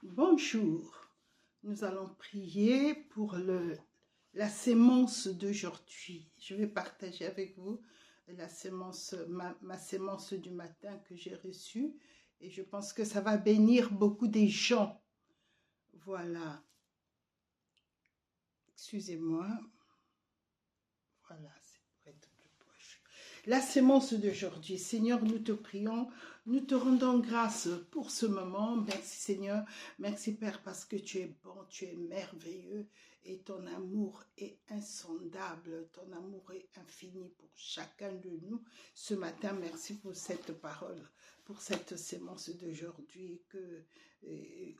Bonjour, nous allons prier pour la sémence d'aujourd'hui. Je vais partager avec vous la sémence, ma sémence du matin que j'ai reçue et je pense que ça va bénir beaucoup des gens. Voilà, excusez-moi, voilà, c'est pour être plus proche. La sémence d'aujourd'hui, Seigneur, nous te prions, nous te rendons grâce pour ce moment. Merci Seigneur, merci Père parce que tu es bon, tu es merveilleux et ton amour est insondable, ton amour est infini pour chacun de nous. Ce matin, merci pour cette parole, pour cette sémence d'aujourd'hui, que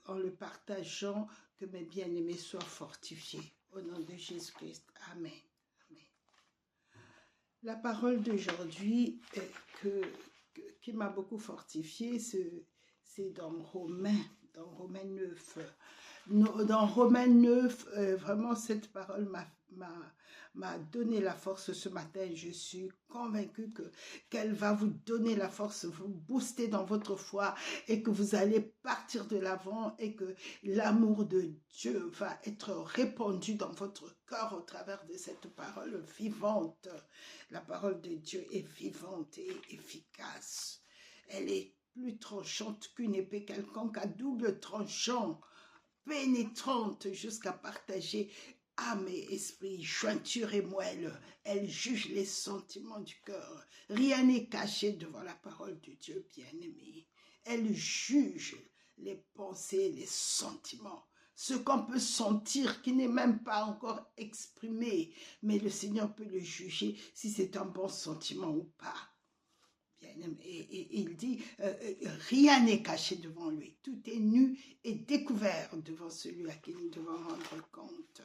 en le partageant, que mes bien-aimés soient fortifiés. Au nom de Jésus-Christ, Amen. La parole d'aujourd'hui qui m'a beaucoup fortifiée, c'est dans Romains 9. Dans Romains 9, vraiment cette parole m'a donné la force ce matin. Je suis convaincue qu'elle va vous donner la force, vous booster dans votre foi et que vous allez partir de l'avant et que l'amour de Dieu va être répandu dans votre cœur au travers de cette parole vivante. La parole de Dieu est vivante et efficace. Elle est plus tranchante qu'une épée quelconque à double tranchant, pénétrante jusqu'à partager âme et esprit, jointure et moelle. Elle juge les sentiments du cœur. Rien n'est caché devant la parole de Dieu, bien-aimé. Elle juge les pensées, les sentiments, ce qu'on peut sentir qui n'est même pas encore exprimé, mais le Seigneur peut le juger si c'est un bon sentiment ou pas. Et il dit, rien n'est caché devant lui. Tout est nu et découvert devant celui à qui nous devons rendre compte.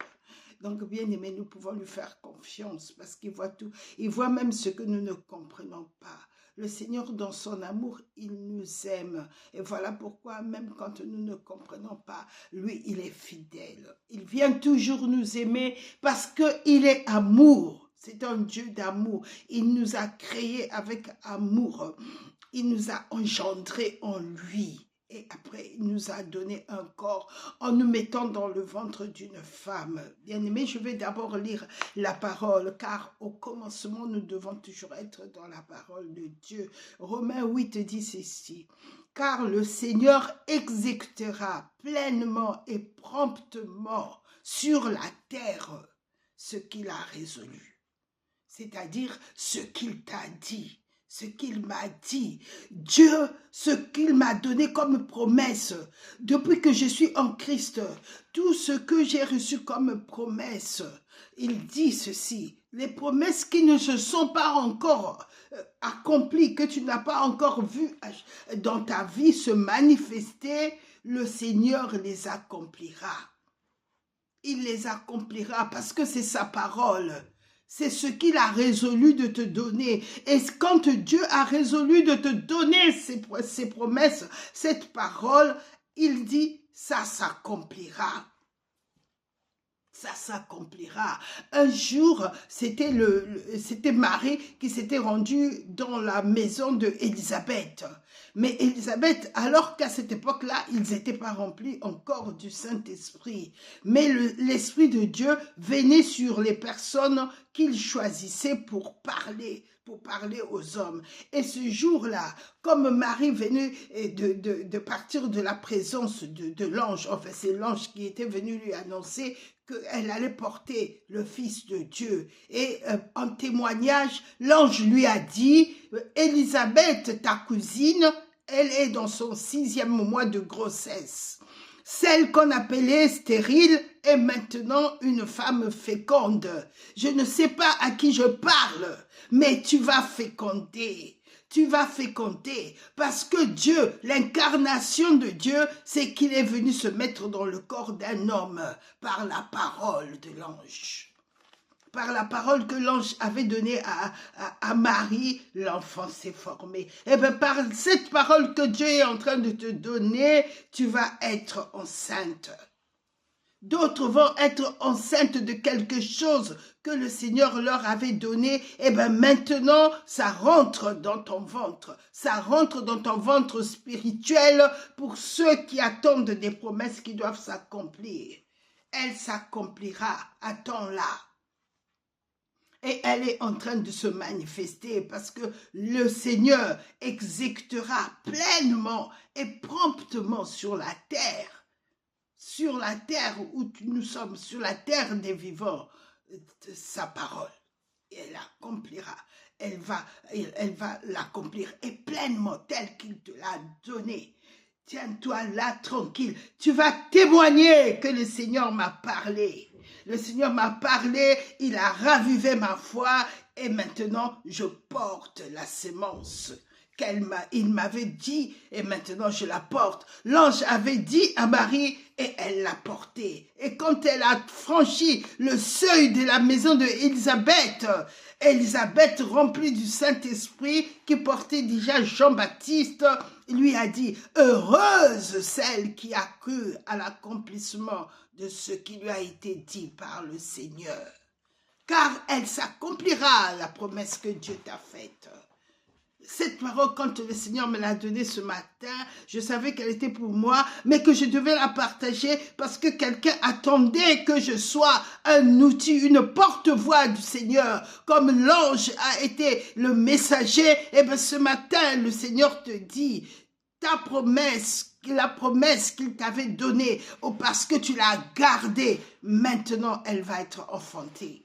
Donc, bien aimé, nous pouvons lui faire confiance parce qu'il voit tout. Il voit même ce que nous ne comprenons pas. Le Seigneur, dans son amour, il nous aime. Et voilà pourquoi, même quand nous ne comprenons pas, lui, il est fidèle. Il vient toujours nous aimer parce qu'il est amour. C'est un Dieu d'amour. Il nous a créés avec amour. Il nous a engendrés en lui. Et après, il nous a donné un corps en nous mettant dans le ventre d'une femme. Bien-aimé, je vais d'abord lire la parole, car au commencement, nous devons toujours être dans la parole de Dieu. Romains 8 dit ceci. Car le Seigneur exécutera pleinement et promptement sur la terre ce qu'il a résolu. C'est-à-dire ce qu'il t'a dit, ce qu'il m'a dit. Dieu, ce qu'il m'a donné comme promesse, depuis que je suis en Christ, tout ce que j'ai reçu comme promesse, il dit ceci, les promesses qui ne se sont pas encore accomplies, que tu n'as pas encore vues dans ta vie se manifester, le Seigneur les accomplira. Il les accomplira parce que c'est sa parole. C'est ce qu'il a résolu de te donner. Et quand Dieu a résolu de te donner ses promesses, cette parole, il dit, ça s'accomplira. Ça s'accomplira. Un jour, c'était Marie qui s'était rendue dans la maison d'Élisabeth. Mais Élisabeth, alors qu'à cette époque-là, ils n'étaient pas remplis encore du Saint-Esprit. Mais l'Esprit de Dieu venait sur les personnes qu'il choisissait pour parler aux hommes. Et ce jour-là, comme Marie venait de partir de la présence de l'ange, enfin c'est l'ange qui était venu lui annoncer qu'elle allait porter le Fils de Dieu. Et en témoignage, l'ange lui a dit, Élisabeth, ta cousine, elle est dans son 6e mois de grossesse. Celle qu'on appelait stérile est maintenant une femme féconde. Je ne sais pas à qui je parle, mais tu vas féconder. Tu vas féconder parce que Dieu, l'incarnation de Dieu, c'est qu'il est venu se mettre dans le corps d'un homme par la parole de l'ange. Par la parole que l'ange avait donnée à Marie, l'enfant s'est formé. Et bien par cette parole que Dieu est en train de te donner, tu vas être enceinte. D'autres vont être enceintes de quelque chose que le Seigneur leur avait donné. Et bien maintenant, ça rentre dans ton ventre. Ça rentre dans ton ventre spirituel pour ceux qui attendent des promesses qui doivent s'accomplir. Elle s'accomplira. Attends-la. Et elle est en train de se manifester parce que le Seigneur exécutera pleinement et promptement sur la terre où nous sommes, sur la terre des vivants, sa parole. Et elle accomplira. Elle va l'accomplir et pleinement tel qu'il te l'a donné. Tiens-toi là tranquille. Tu vas témoigner que le Seigneur m'a parlé. Le Seigneur m'a parlé, il a ravivé ma foi et maintenant je porte la sémence il m'avait dit et maintenant je la porte. L'ange avait dit à Marie et elle l'a portée. Et quand elle a franchi le seuil de la maison d'Élisabeth, Élisabeth remplie du Saint-Esprit qui portait déjà Jean-Baptiste, lui a dit « Heureuse celle qui a cru à l'accomplissement de ce qui lui a été dit par le Seigneur, car elle s'accomplira la promesse que Dieu t'a faite. » Cette parole, quand le Seigneur me l'a donnée ce matin, je savais qu'elle était pour moi, mais que je devais la partager parce que quelqu'un attendait que je sois un outil, une porte-voix du Seigneur. Comme l'ange a été le messager, et bien ce matin, le Seigneur te dit, ta promesse, la promesse qu'il t'avait donnée, ou parce que tu l'as gardée, maintenant elle va être enfantée.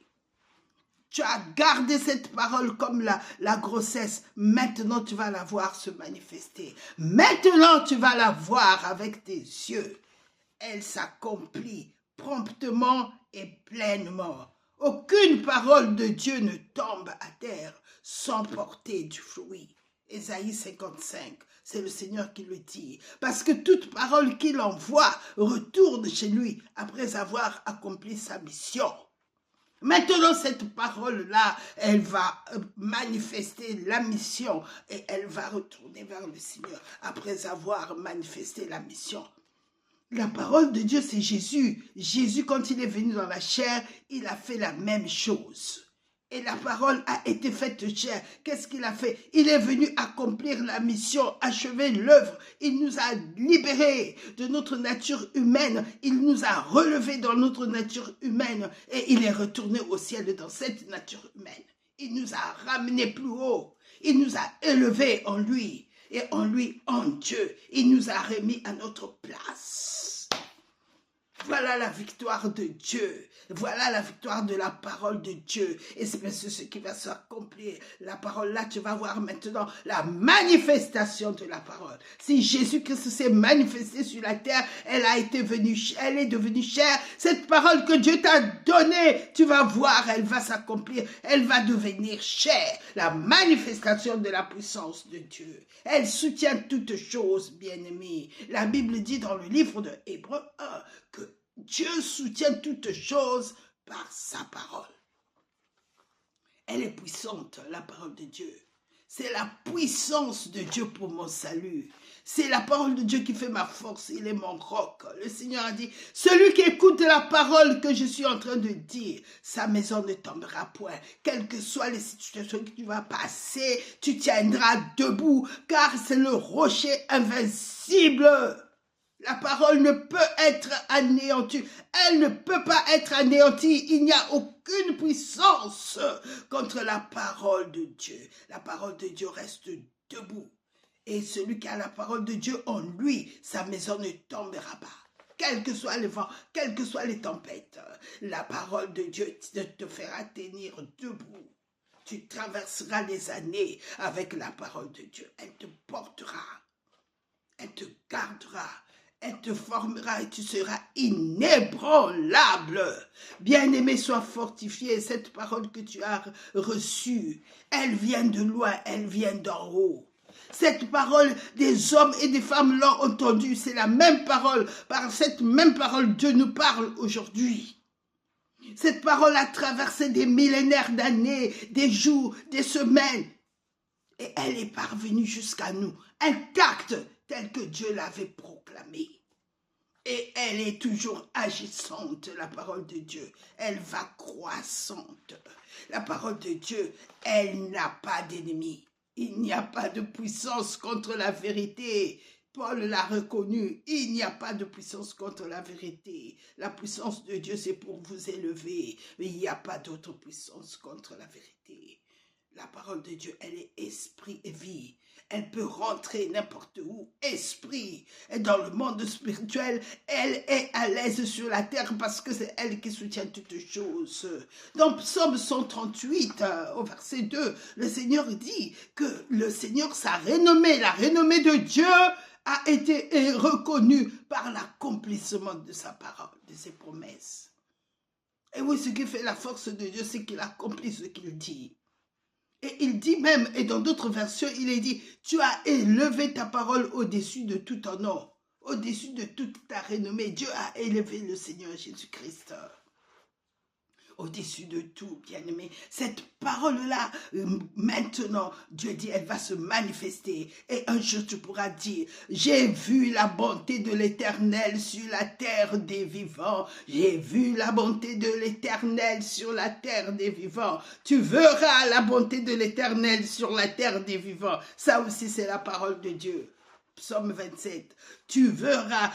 Tu as gardé cette parole comme la grossesse. Maintenant, tu vas la voir se manifester. Maintenant, tu vas la voir avec tes yeux. Elle s'accomplit promptement et pleinement. Aucune parole de Dieu ne tombe à terre sans porter du fruit. Ésaïe 55, c'est le Seigneur qui le dit. Parce que toute parole qu'il envoie retourne chez lui après avoir accompli sa mission. Maintenant, cette parole-là, elle va manifester la mission et elle va retourner vers le Seigneur après avoir manifesté la mission. La parole de Dieu, c'est Jésus. Jésus, quand il est venu dans la chair, il a fait la même chose. Et la parole a été faite chair. Qu'est-ce qu'il a fait? Il est venu accomplir la mission, achever l'œuvre. Il nous a libérés de notre nature humaine. Il nous a relevés dans notre nature humaine. Et il est retourné au ciel dans cette nature humaine. Il nous a ramenés plus haut. Il nous a élevés en lui. Et en lui, en Dieu. Il nous a remis à notre place. Voilà la victoire de Dieu. Voilà la victoire de la parole de Dieu. Et c'est bien sûr ce qui va s'accomplir. La parole là, tu vas voir maintenant la manifestation de la parole. Si Jésus-Christ s'est manifesté sur la terre, elle est devenue chair. Cette parole que Dieu t'a donnée, tu vas voir, elle va s'accomplir. Elle va devenir chair. La manifestation de la puissance de Dieu. Elle soutient toutes choses, bien-aimés. La Bible dit dans le livre de Hébreux 1 que Dieu soutient toutes choses par sa parole. Elle est puissante, la parole de Dieu. C'est la puissance de Dieu pour mon salut. C'est la parole de Dieu qui fait ma force. Il est mon roc. Le Seigneur a dit, celui qui écoute la parole que je suis en train de dire, sa maison ne tombera point. Quelles que soient les situations que tu vas passer, tu tiendras debout, car c'est le rocher invincible. La parole ne peut être anéantie. Elle ne peut pas être anéantie. Il n'y a aucune puissance contre la parole de Dieu. La parole de Dieu reste debout. Et celui qui a la parole de Dieu en lui, sa maison ne tombera pas. Quel que soit le vent, quelles que soient les tempêtes, la parole de Dieu te fera tenir debout. Tu traverseras les années avec la parole de Dieu. Elle te portera. Elle te gardera. Elle te formera et tu seras inébranlable. Bien-aimé, sois fortifié. Cette parole que tu as reçue, elle vient de loin, elle vient d'en haut. Cette parole, des hommes et des femmes l'ont entendue. C'est la même parole. Par cette même parole, Dieu nous parle aujourd'hui. Cette parole a traversé des millénaires d'années, des jours, des semaines. Et elle est parvenue jusqu'à nous, intacte, tel que Dieu l'avait proclamé. Et elle est toujours agissante, la parole de Dieu. Elle va croissante. La parole de Dieu, elle n'a pas d'ennemi. Il n'y a pas de puissance contre la vérité. Paul l'a reconnu, il n'y a pas de puissance contre la vérité. La puissance de Dieu, c'est pour vous élever, mais il n'y a pas d'autre puissance contre la vérité. La parole de Dieu, elle est esprit et vie. Elle peut rentrer n'importe où, esprit. Et dans le monde spirituel, elle est à l'aise sur la terre parce que c'est elle qui soutient toutes choses. Dans Psaume 138, au verset 2, le Seigneur dit que le Seigneur, sa renommée, la renommée de Dieu a été reconnue par l'accomplissement de sa parole, de ses promesses. Et oui, ce qui fait la force de Dieu, c'est qu'il accomplit ce qu'il dit. Et il dit même, et dans d'autres versions, il est dit, tu as élevé ta parole au-dessus de tout ton nom, au-dessus de toute ta renommée. Dieu a élevé le Seigneur Jésus-Christ au-dessus de tout, bien-aimé. Cette parole-là, maintenant, Dieu dit, elle va se manifester. Et un jour, tu pourras dire, j'ai vu la bonté de l'Éternel sur la terre des vivants. J'ai vu la bonté de l'Éternel sur la terre des vivants. Tu verras la bonté de l'Éternel sur la terre des vivants. Ça aussi, c'est la parole de Dieu. Psaume 27, tu verras,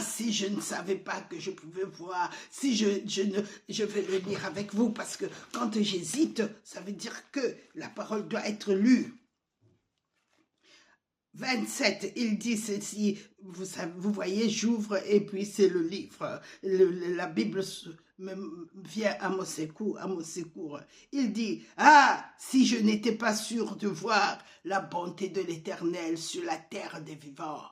si je ne savais pas que je pouvais voir, si je vais le lire avec vous, parce que quand j'hésite, ça veut dire que la parole doit être lue. 27, il dit ceci, vous voyez, j'ouvre et puis c'est le livre, la Bible vient à mon secours. Il dit, si je n'étais pas sûr de voir la bonté de l'Éternel sur la terre des vivants.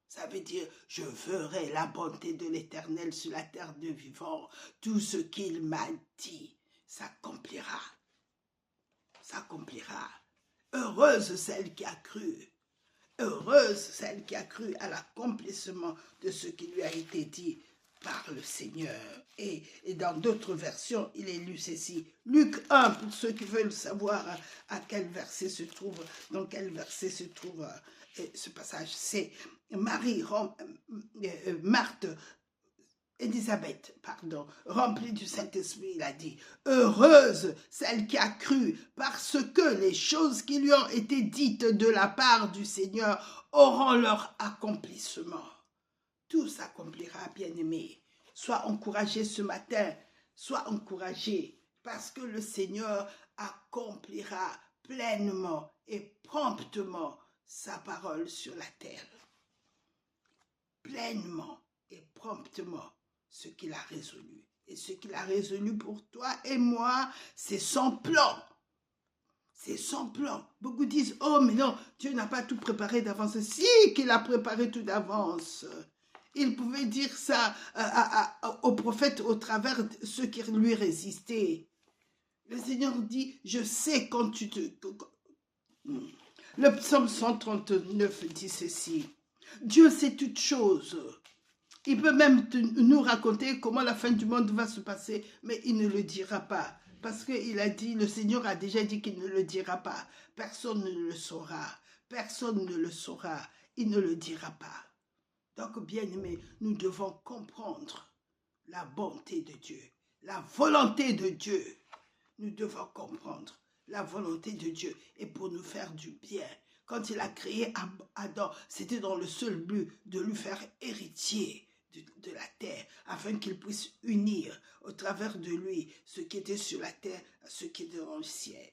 Ça veut dire, je verrai la bonté de l'Éternel sur la terre des vivants. Tout ce qu'il m'a dit s'accomplira. S'accomplira. Heureuse celle qui a cru. Heureuse celle qui a cru à l'accomplissement de ce qui lui a été dit par le Seigneur. Et dans d'autres versions, il est lu ceci. Luc 1, pour ceux qui veulent savoir à quel verset se trouve, dans quel verset se trouve ce passage. C'est Élisabeth, remplie du Saint-Esprit, il a dit, heureuse celle qui a cru, parce que les choses qui lui ont été dites de la part du Seigneur auront leur accomplissement. Tout s'accomplira, bien-aimé. Sois encouragé ce matin, sois encouragé, parce que le Seigneur accomplira pleinement et promptement sa parole sur la terre. Pleinement et promptement ce qu'il a résolu. Et ce qu'il a résolu pour toi et moi, c'est son plan. C'est son plan. Beaucoup disent, oh mais non, Dieu n'a pas tout préparé d'avance. Si, qu'il a préparé tout d'avance. Il pouvait dire ça au prophète au travers de ceux qui lui résistaient. Le Seigneur dit, je sais quand tu te... Le psaume 139 dit ceci. Dieu sait toutes choses. Il peut même nous raconter comment la fin du monde va se passer, mais il ne le dira pas. Parce qu'il a dit, le Seigneur a déjà dit qu'il ne le dira pas. Personne ne le saura. Personne ne le saura. Il ne le dira pas. Donc, bien-aimés, nous devons comprendre la bonté de Dieu, la volonté de Dieu. Nous devons comprendre la volonté de Dieu et pour nous faire du bien. Quand il a créé Adam, c'était dans le seul but de lui faire héritier de la terre, afin qu'il puisse unir au travers de lui ce qui était sur la terre à ce qui était dans le ciel.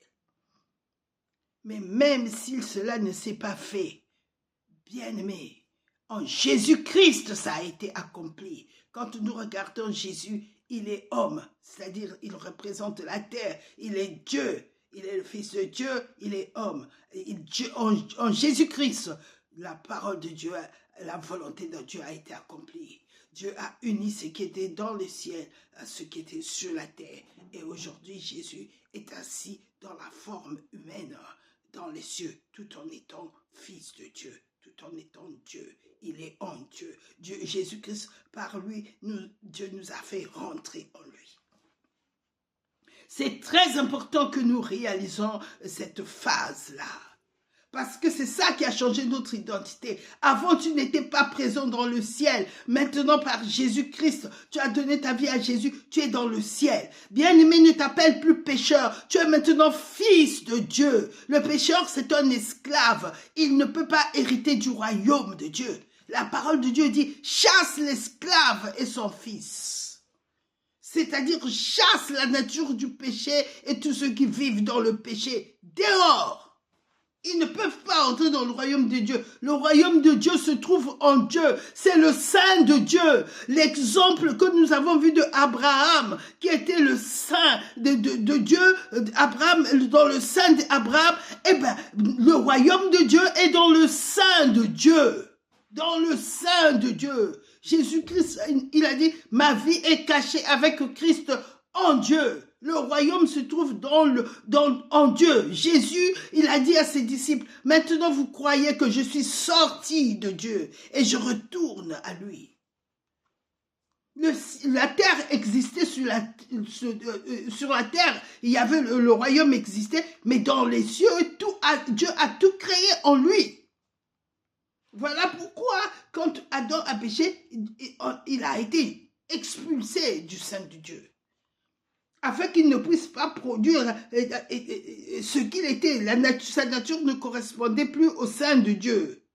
Mais même si cela ne s'est pas fait, bien-aimé, en Jésus-Christ, ça a été accompli. Quand nous regardons Jésus, il est homme, c'est-à-dire il représente la terre, il est Dieu, il est le Fils de Dieu, il est homme. En Jésus-Christ, la parole de Dieu, la volonté de Dieu a été accomplie. Dieu a uni ce qui était dans le ciel à ce qui était sur la terre. Et aujourd'hui, Jésus est assis dans la forme humaine, dans les cieux, tout en étant Fils de Dieu, tout en étant Dieu. Il est en Dieu. Jésus-Christ, par lui, Dieu nous a fait rentrer en lui. C'est très important que nous réalisons cette phase-là. Parce que c'est ça qui a changé notre identité. Avant, tu n'étais pas présent dans le ciel. Maintenant, par Jésus-Christ, tu as donné ta vie à Jésus. Tu es dans le ciel. Bien-aimé, ne t'appelle plus pécheur. Tu es maintenant fils de Dieu. Le pécheur, c'est un esclave. Il ne peut pas hériter du royaume de Dieu. La parole de Dieu dit, chasse l'esclave et son fils. C'est-à-dire, chasse la nature du péché et tous ceux qui vivent dans le péché dehors. Ils ne peuvent pas entrer dans le royaume de Dieu. Le royaume de Dieu se trouve en Dieu. C'est le saint de Dieu. L'exemple que nous avons vu de Abraham, qui était le saint de Dieu, Abraham, dans le saint d'Abraham, eh ben, le royaume de Dieu est dans le saint de Dieu. Dans le saint de Dieu. Jésus-Christ, il a dit, ma vie est cachée avec Christ en Dieu. Le royaume se trouve en Dieu. Jésus, il a dit à ses disciples, maintenant vous croyez que je suis sorti de Dieu et je retourne à lui. La terre existait sur la terre, il y avait le royaume existait, mais dans les cieux, Dieu a tout créé en lui. Voilà pourquoi, quand Adam a péché, il a été expulsé du sein de Dieu. Afin qu'il ne puisse pas produire ce qu'il était. Sa nature ne correspondait plus au sein de Dieu.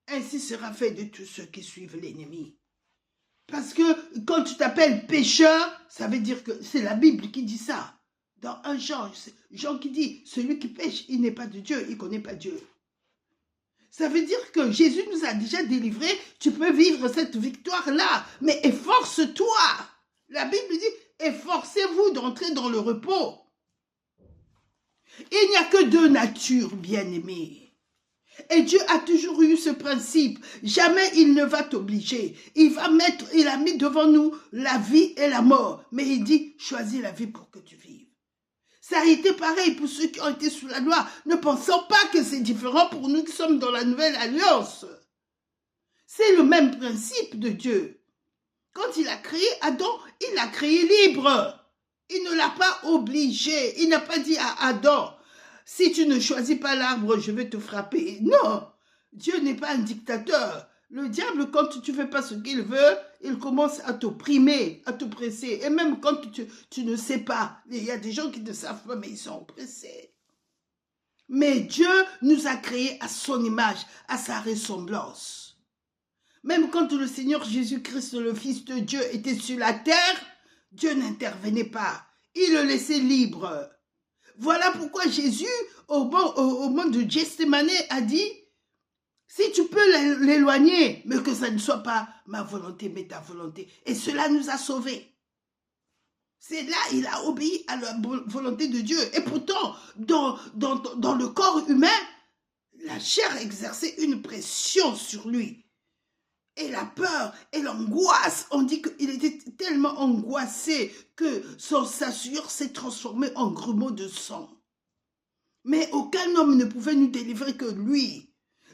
Ainsi sera fait de tous ceux qui suivent l'ennemi. Parce que quand tu t'appelles pécheur, ça veut dire que c'est la Bible qui dit ça. Dans 1 Jean qui dit, celui qui pêche, il n'est pas de Dieu, il ne connaît pas Dieu. Ça veut dire que Jésus nous a déjà délivrés, tu peux vivre cette victoire-là, mais efforce-toi. La Bible dit, efforcez-vous d'entrer dans le repos. Il n'y a que deux natures, bien-aimés. Et Dieu a toujours eu ce principe. Jamais il ne va t'obliger. Il a mis devant nous la vie et la mort. Mais il dit, choisis la vie pour que tu vives. Ça a été pareil pour ceux qui ont été sous la loi. Ne pensons pas que c'est différent pour nous qui sommes dans la nouvelle alliance. C'est le même principe de Dieu. Quand il a créé Adam, il l'a créé libre. Il ne l'a pas obligé. Il n'a pas dit à Adam, si tu ne choisis pas l'arbre, je vais te frapper. Non, Dieu n'est pas un dictateur. Le diable, quand tu ne fais pas ce qu'il veut, il commence à t'opprimer, à t'oppresser. Et même quand tu ne sais pas, il y a des gens qui ne savent pas, mais ils sont oppressés. Mais Dieu nous a créés à son image, à sa ressemblance. Même quand le Seigneur Jésus-Christ, le Fils de Dieu, était sur la terre, Dieu n'intervenait pas. Il le laissait libre. Voilà pourquoi Jésus, au moment de Gethsémani, a dit, si tu peux l'éloigner, mais que ça ne soit pas ma volonté, mais ta volonté. Et cela nous a sauvés. C'est là, il a obéi à la volonté de Dieu. Et pourtant, dans le corps humain, la chair exerçait une pression sur lui. Et la peur et l'angoisse, on dit qu'il était tellement angoissé que sa sueur s'est transformée en grumeaux de sang. Mais aucun homme ne pouvait nous délivrer que lui.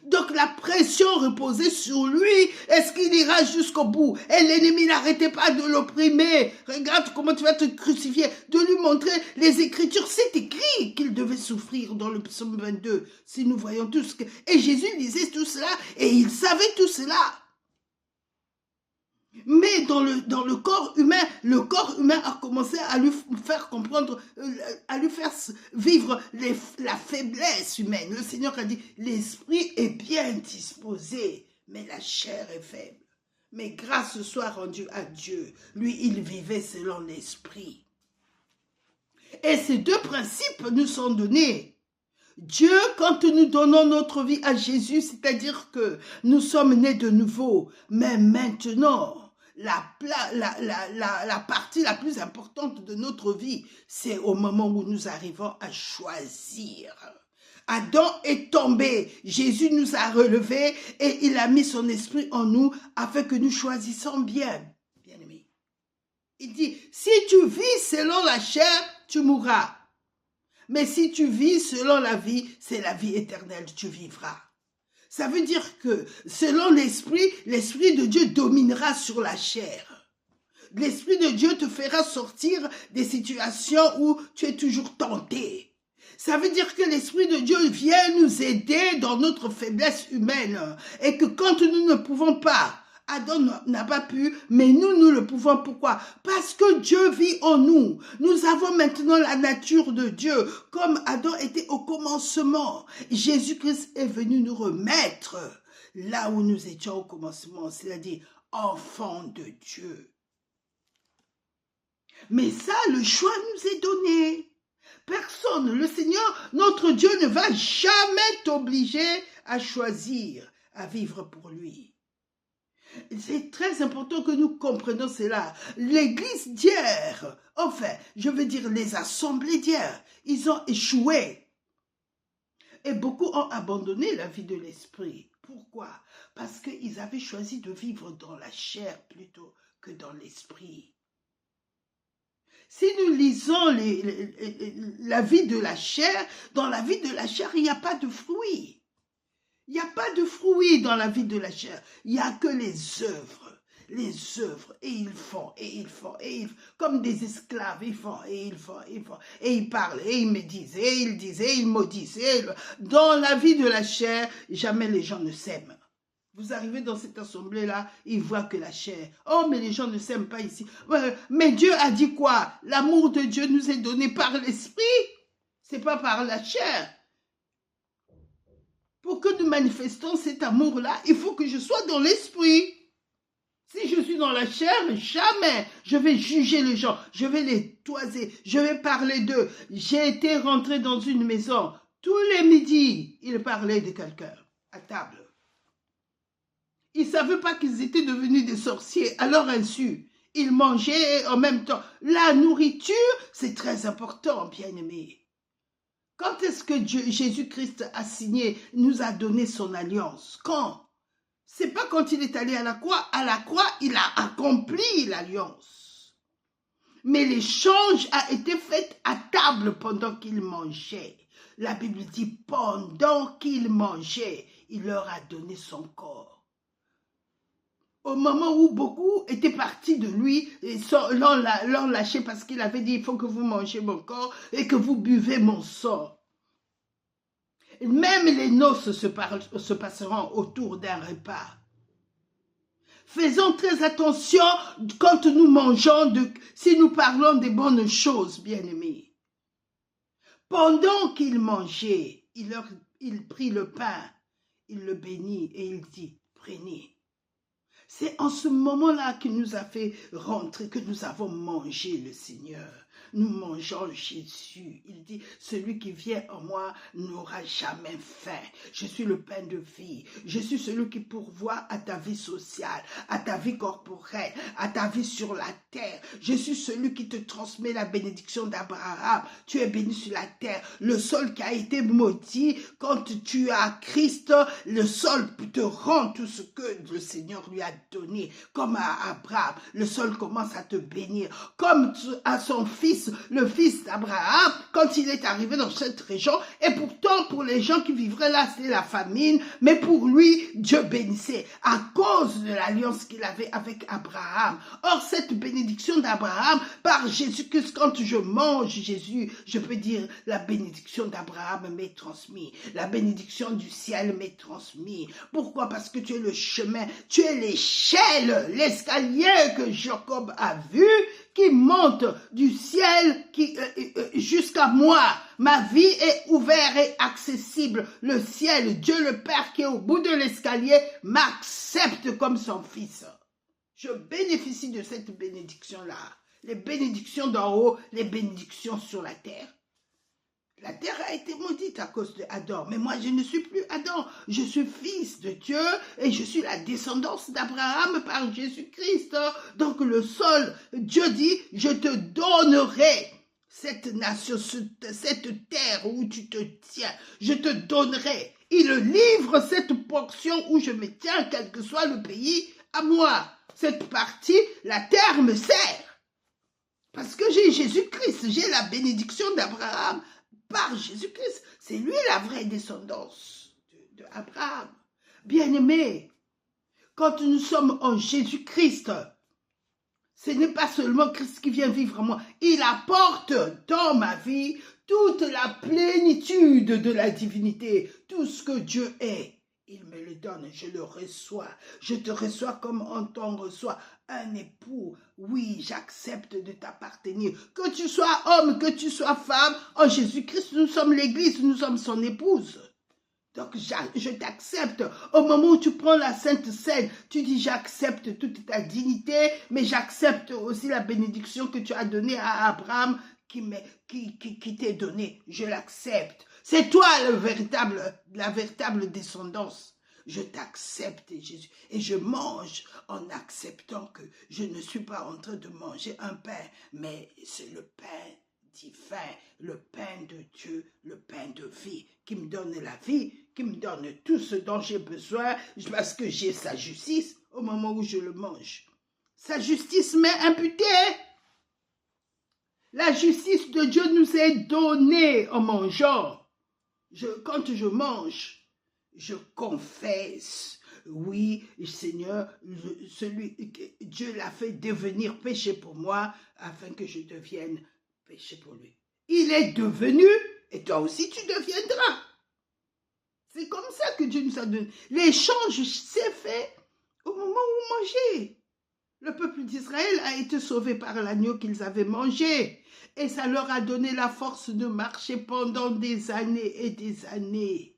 Donc la pression reposait sur lui. Est-ce qu'il ira jusqu'au bout? Et l'ennemi n'arrêtait pas de l'opprimer. Regarde comment tu vas te crucifier. De lui montrer les Écritures. C'est écrit qu'il devait souffrir dans le psaume 22. Si nous voyons tout ce que... Et Jésus lisait tout cela et il savait tout cela. Mais dans le corps humain a commencé à lui faire comprendre, à lui faire vivre la faiblesse humaine. Le Seigneur a dit, l'esprit est bien disposé, mais la chair est faible. Mais grâce soit rendue à Dieu. Lui, il vivait selon l'esprit. Et ces deux principes nous sont donnés. Dieu, quand nous donnons notre vie à Jésus, c'est-à-dire que nous sommes nés de nouveau, mais maintenant, la partie la plus importante de notre vie, c'est au moment où nous arrivons à choisir. Adam est tombé, Jésus nous a relevés et il a mis son esprit en nous afin que nous choisissions bien, bien-aimés. Il dit, si tu vis selon la chair, tu mourras. Mais si tu vis selon la vie, c'est la vie éternelle, tu vivras. Ça veut dire que selon l'esprit de Dieu dominera sur la chair. L'esprit de Dieu te fera sortir des situations où tu es toujours tenté. Ça veut dire que l'Esprit de Dieu vient nous aider dans notre faiblesse humaine. Et que quand nous ne pouvons pas, Adam n'a pas pu, mais nous le pouvons. Pourquoi? Parce que Dieu vit en nous. Nous avons maintenant la nature de Dieu, comme Adam était au commencement. Jésus-Christ est venu nous remettre là où nous étions au commencement, c'est-à-dire enfants de Dieu. Mais ça, le choix nous est donné. Personne, le Seigneur, notre Dieu, ne va jamais t'obliger à choisir, à vivre pour lui. C'est très important que nous comprenions cela. L'église d'hier, enfin, je veux dire les assemblées d'hier, ils ont échoué. Et beaucoup ont abandonné la vie de l'esprit. Pourquoi? Parce qu'ils avaient choisi de vivre dans la chair plutôt que dans l'esprit. Si nous lisons la vie de la chair, dans la vie de la chair, il n'y a pas de fruits. Il n'y a pas de fruits dans la vie de la chair. Il n'y a que les œuvres. Les œuvres. Et ils font, et ils font, et ils font. Comme des esclaves, ils font, et ils font, et ils font. Et ils parlent, et ils médisent, et ils disent, et ils maudissent. Dans la vie de la chair, jamais les gens ne s'aiment. Vous arrivez dans cette assemblée-là, ils voient que la chair. Oh, mais les gens ne s'aiment pas ici. Mais Dieu a dit quoi? L'amour de Dieu nous est donné par l'esprit. C'est pas par la chair. Pour que nous manifestons cet amour-là, il faut que je sois dans l'esprit. Si je suis dans la chair, jamais je vais juger les gens. Je vais les toiser. Je vais parler d'eux. J'ai été rentré dans une maison. Tous les midis, ils parlaient de quelqu'un à table. Ils ne savaient pas qu'ils étaient devenus des sorciers à leur insu. Ils mangeaient en même temps. La nourriture, c'est très important, bien-aimés. Quand est-ce que Jésus-Christ a signé, nous a donné son alliance? Quand? C'est pas quand il est allé à la croix. À la croix, il a accompli l'alliance. Mais l'échange a été fait à table pendant qu'il mangeait. La Bible dit, pendant qu'il mangeait, il leur a donné son corps. Au moment où beaucoup étaient partis de lui, l'ont lâché parce qu'il avait dit, il faut que vous mangez mon corps et que vous buvez mon sang. Même les noces se passeront autour d'un repas. Faisons très attention quand nous mangeons, si nous parlons des bonnes choses, bien-aimés. Pendant qu'il mangeait, il prit le pain, il le bénit et il dit, prenez. C'est en ce moment-là qu'il nous a fait rentrer, que nous avons mangé le Seigneur. Nous mangeons Jésus. Il dit, celui qui vient en moi n'aura jamais faim. Je suis le pain de vie. Je suis celui qui pourvoit à ta vie sociale, à ta vie corporelle, à ta vie sur la terre. Je suis celui qui te transmet la bénédiction d'Abraham. Tu es béni sur la terre. Le sol qui a été maudit, quand tu as Christ, le sol te rend tout ce que le Seigneur lui a donné. Comme à Abraham, le sol commence à te bénir. Comme à son fils, le fils d'Abraham, quand il est arrivé dans cette région, et pourtant pour les gens qui vivraient là, c'était la famine, mais pour lui, Dieu bénissait à cause de l'alliance qu'il avait avec Abraham. Or, cette bénédiction d'Abraham, par Jésus-Christ, quand je mange Jésus, je peux dire, la bénédiction d'Abraham m'est transmise, la bénédiction du ciel m'est transmise. Pourquoi? Parce que tu es le chemin, tu es l'échelle, l'escalier que Jacob a vu, qui monte du ciel jusqu'à moi. Ma vie est ouverte et accessible. Le ciel, Dieu le Père qui est au bout de l'escalier, m'accepte comme son fils. Je bénéficie de cette bénédiction-là. Les bénédictions d'en haut, les bénédictions sur la terre. La terre a été maudite à cause d'Adam, mais moi je ne suis plus Adam. Je suis fils de Dieu et je suis la descendance d'Abraham par Jésus-Christ. Donc le sol, Dieu dit, je te donnerai cette nation, cette terre où tu te tiens. Je te donnerai. Il livre cette portion où je me tiens, quel que soit le pays, à moi. Cette partie, la terre me sert. Parce que j'ai Jésus-Christ, j'ai la bénédiction d'Abraham. Par Jésus-Christ, c'est lui la vraie descendance d'Abraham. Bien-aimé, quand nous sommes en Jésus-Christ, Ce n'est pas seulement Christ qui vient vivre en moi. Il apporte dans ma vie toute la plénitude de la divinité, tout ce que Dieu est. Il me le donne, je le reçois. Je te reçois comme on t'en reçoit un époux. Oui, j'accepte de t'appartenir. Que tu sois homme, que tu sois femme, en Jésus-Christ, nous sommes l'Église, nous sommes son épouse. Donc, je t'accepte. Au moment où tu prends la Sainte Seine, tu dis, j'accepte toute ta dignité, mais j'accepte aussi la bénédiction que tu as donnée à Abraham, qui t'est donnée. Je l'accepte. C'est toi la véritable descendance. Je t'accepte, Jésus. Et je mange en acceptant que je ne suis pas en train de manger un pain, mais c'est le pain divin, le pain de Dieu, le pain de vie, qui me donne la vie, qui me donne tout ce dont j'ai besoin, parce que j'ai sa justice au moment où je le mange. Sa justice m'est imputée. La justice de Dieu nous est donnée en mangeant. Quand je mange, je confesse. Oui, Seigneur, Dieu l'a fait devenir péché pour moi afin que je devienne péché pour lui. Il est devenu et toi aussi tu deviendras. C'est comme ça que Dieu nous a donné. L'échange s'est fait au moment où on mangeait. Le peuple d'Israël a été sauvé par l'agneau qu'ils avaient mangé. Et ça leur a donné la force de marcher pendant des années et des années.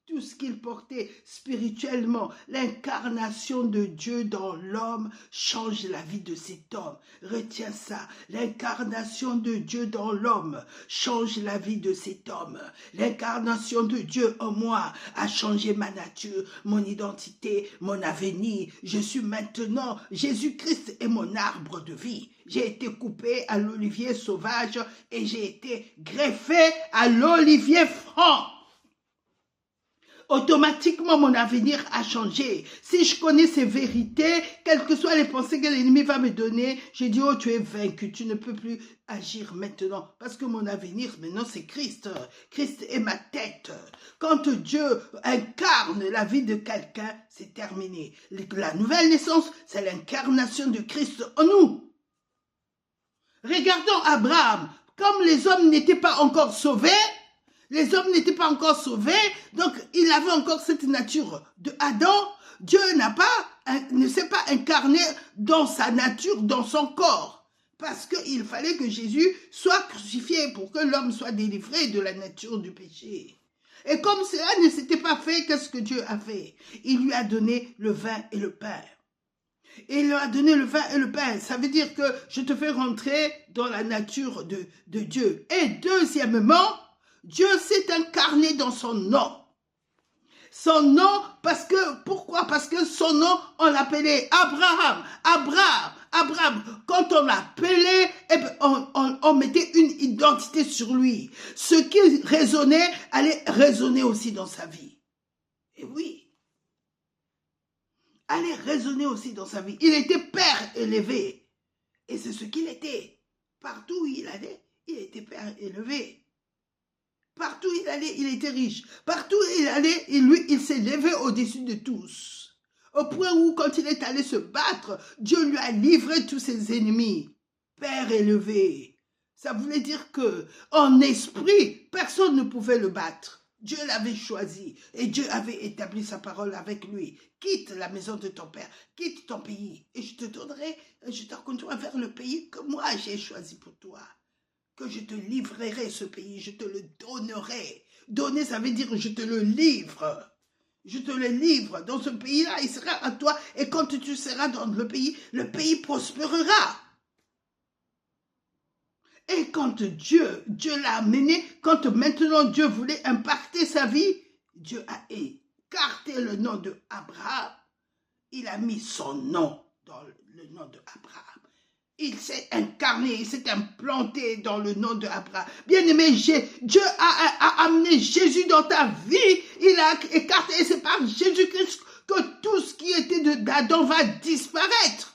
Tout ce qu'il portait spirituellement, l'incarnation de Dieu dans l'homme change la vie de cet homme. Retiens ça, l'incarnation de Dieu dans l'homme change la vie de cet homme. L'incarnation de Dieu en moi a changé ma nature, mon identité, mon avenir. Je suis maintenant, Jésus-Christ est mon arbre de vie. J'ai été coupé à l'olivier sauvage et j'ai été greffé à l'olivier franc. Automatiquement, mon avenir a changé. Si je connais ces vérités, quelles que soient les pensées que l'ennemi va me donner, je dis, oh, tu es vaincu, tu ne peux plus agir maintenant. Parce que mon avenir, maintenant, c'est Christ. Christ est ma tête. Quand Dieu incarne la vie de quelqu'un, c'est terminé. La nouvelle naissance, c'est l'incarnation de Christ en nous. Regardons Abraham. Comme les hommes n'étaient pas encore sauvés, donc il avait encore cette nature de Adam. Dieu ne s'est pas incarné dans sa nature, dans son corps, parce qu'il fallait que Jésus soit crucifié pour que l'homme soit délivré de la nature du péché. Et comme cela ne s'était pas fait, qu'est-ce que Dieu a fait? Il lui a donné le vin et le pain. Et il leur a donné le vin et le pain. Ça veut dire que je te fais rentrer dans la nature de Dieu. Et deuxièmement, Dieu s'est incarné dans son nom. Son nom, pourquoi? Parce que son nom, on l'appelait Abraham. Quand on l'appelait, on mettait une identité sur lui. Ce qui résonnait allait résonner aussi dans sa vie. Et oui, allait résonner aussi dans sa vie. Il était père élevé. Et c'est ce qu'il était. Partout où il allait, il était père élevé. Partout où il allait, il était riche. Partout où il allait, il s'est levé au-dessus de tous. Au point où, quand il est allé se battre, Dieu lui a livré tous ses ennemis. Père élevé. Ça voulait dire que, en esprit, personne ne pouvait le battre. Dieu l'avait choisi et Dieu avait établi sa parole avec lui. Quitte la maison de ton père, quitte ton pays et je te conduirai vers le pays que moi j'ai choisi pour toi. Que je te livrerai ce pays, je te le donnerai. Donner, ça veut dire je te le livre. Je te le livre. Dans ce pays-là, il sera à toi. Et quand tu seras dans le pays prospérera. Et quand Dieu l'a amené, quand maintenant Dieu voulait impacter sa vie, Dieu a écarté le nom de Abraham. Il a mis son nom dans le nom de Abraham. Il s'est incarné, il s'est implanté dans le nom de Abraham. Bien-aimé, Dieu a amené Jésus dans ta vie. Il a écarté, et c'est par Jésus-Christ que tout ce qui était d'Adam va disparaître.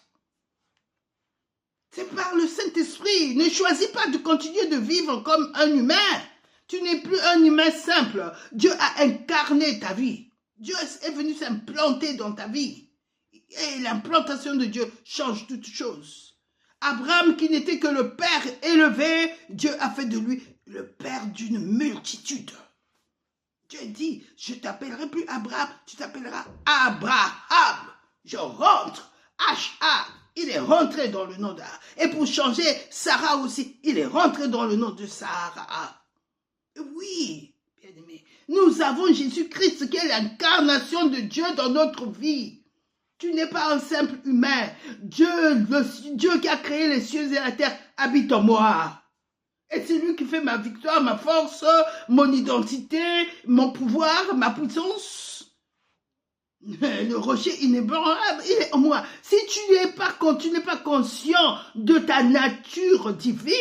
C'est par le Saint-Esprit. Ne choisis pas de continuer de vivre comme un humain. Tu n'es plus un humain simple. Dieu a incarné ta vie. Dieu est venu s'implanter dans ta vie. Et l'implantation de Dieu change toutes choses. Abraham qui n'était que le père élevé, Dieu a fait de lui le père d'une multitude. Dieu dit, je t'appellerai plus Abraham, tu t'appelleras Abraham. Je rentre, H-A, il est rentré dans le nom d'A. Et pour changer, Sarah aussi, il est rentré dans le nom de Sarah. Oui, bien aimé, nous avons Jésus-Christ qui est l'incarnation de Dieu dans notre vie. Tu n'es pas un simple humain. Dieu qui a créé les cieux et la terre habite en moi. Et c'est lui qui fait ma victoire, ma force, mon identité, mon pouvoir, ma puissance. Le rocher inébranlable, il est en moi. Si tu n'es pas conscient de ta nature divine,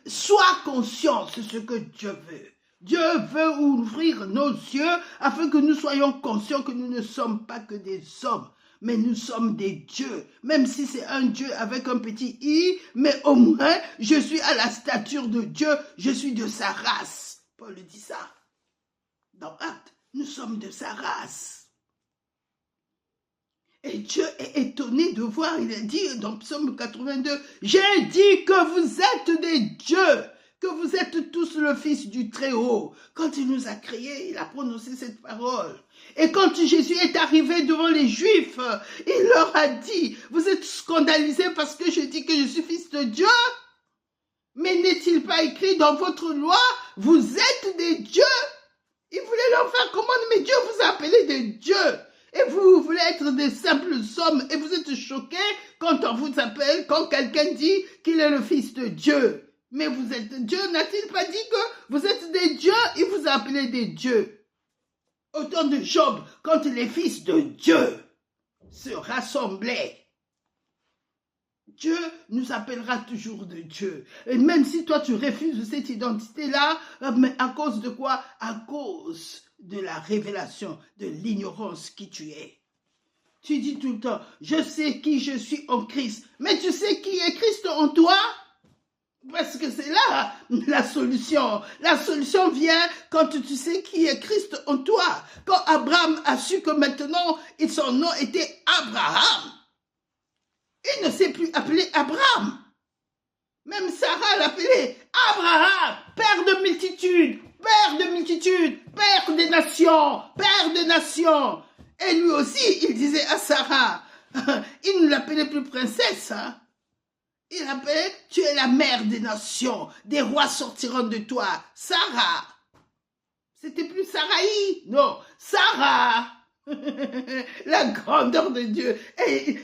sois conscient, c'est ce que Dieu veut. Dieu veut ouvrir nos yeux afin que nous soyons conscients que nous ne sommes pas que des hommes, mais nous sommes des dieux. Même si c'est un Dieu avec un petit i, mais au moins, je suis à la stature de Dieu, je suis de sa race. Paul dit ça. Dans Actes, nous sommes de sa race. Et Dieu est étonné de voir, il a dit dans Psaume 82, « J'ai dit que vous êtes des dieux, que vous êtes tous le Fils du Très-Haut. » Quand il nous a créés, il a prononcé cette parole. Et quand Jésus est arrivé devant les Juifs, il leur a dit, « Vous êtes scandalisés parce que je dis que je suis Fils de Dieu? Mais n'est-il pas écrit dans votre loi, vous êtes des dieux? » Il voulait leur faire comprendre, mais Dieu vous a appelés des dieux. Et vous voulez être des simples hommes et vous êtes choqués quand on vous appelle, quand quelqu'un dit qu'il est le Fils de Dieu. Mais vous êtes Dieu, n'a-t-il pas dit que vous êtes des dieux? Il vous a appelé des dieux. Au temps de Job, quand les fils de Dieu se rassemblaient, Dieu nous appellera toujours de Dieu. Et même si toi tu refuses cette identité-là, mais à cause de quoi? À cause de la révélation, de l'ignorance qui tu es. Tu dis tout le temps, je sais qui je suis en Christ. Mais tu sais qui est Christ en toi? Parce que c'est là la solution. La solution vient quand tu sais qui est Christ en toi. Quand Abraham a su que maintenant son nom était Abraham, il ne s'est plus appelé Abraham. Même Sarah l'appelait Abraham, père de multitudes, père de multitudes, père des nations, père des nations. Et lui aussi, il disait à Sarah, il ne l'appelait plus princesse, hein? Il l'appelait, tu es la mère des nations, des rois sortiront de toi. Sarah. C'était plus Saraï, non, Sarah. La grandeur de Dieu. Et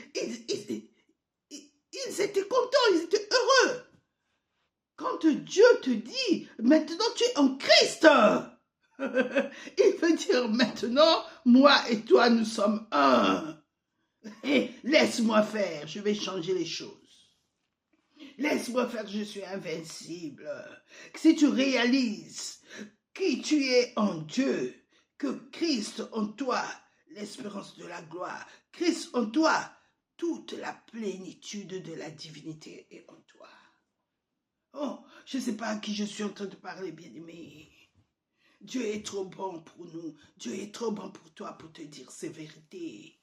ils étaient contents, ils étaient heureux. Quand Dieu te dit, maintenant tu es en Christ, il veut dire maintenant, moi et toi, nous sommes un. Et laisse-moi faire, je vais changer les choses. Laisse-moi faire, je suis invincible. Si tu réalises qui tu es en Dieu, que Christ en toi, l'espérance de la gloire, Christ en toi, toute la plénitude de la divinité est en toi. Oh, je ne sais pas à qui je suis en train de parler, bien-aimé. Dieu est trop bon pour nous. Dieu est trop bon pour toi pour te dire ces vérités.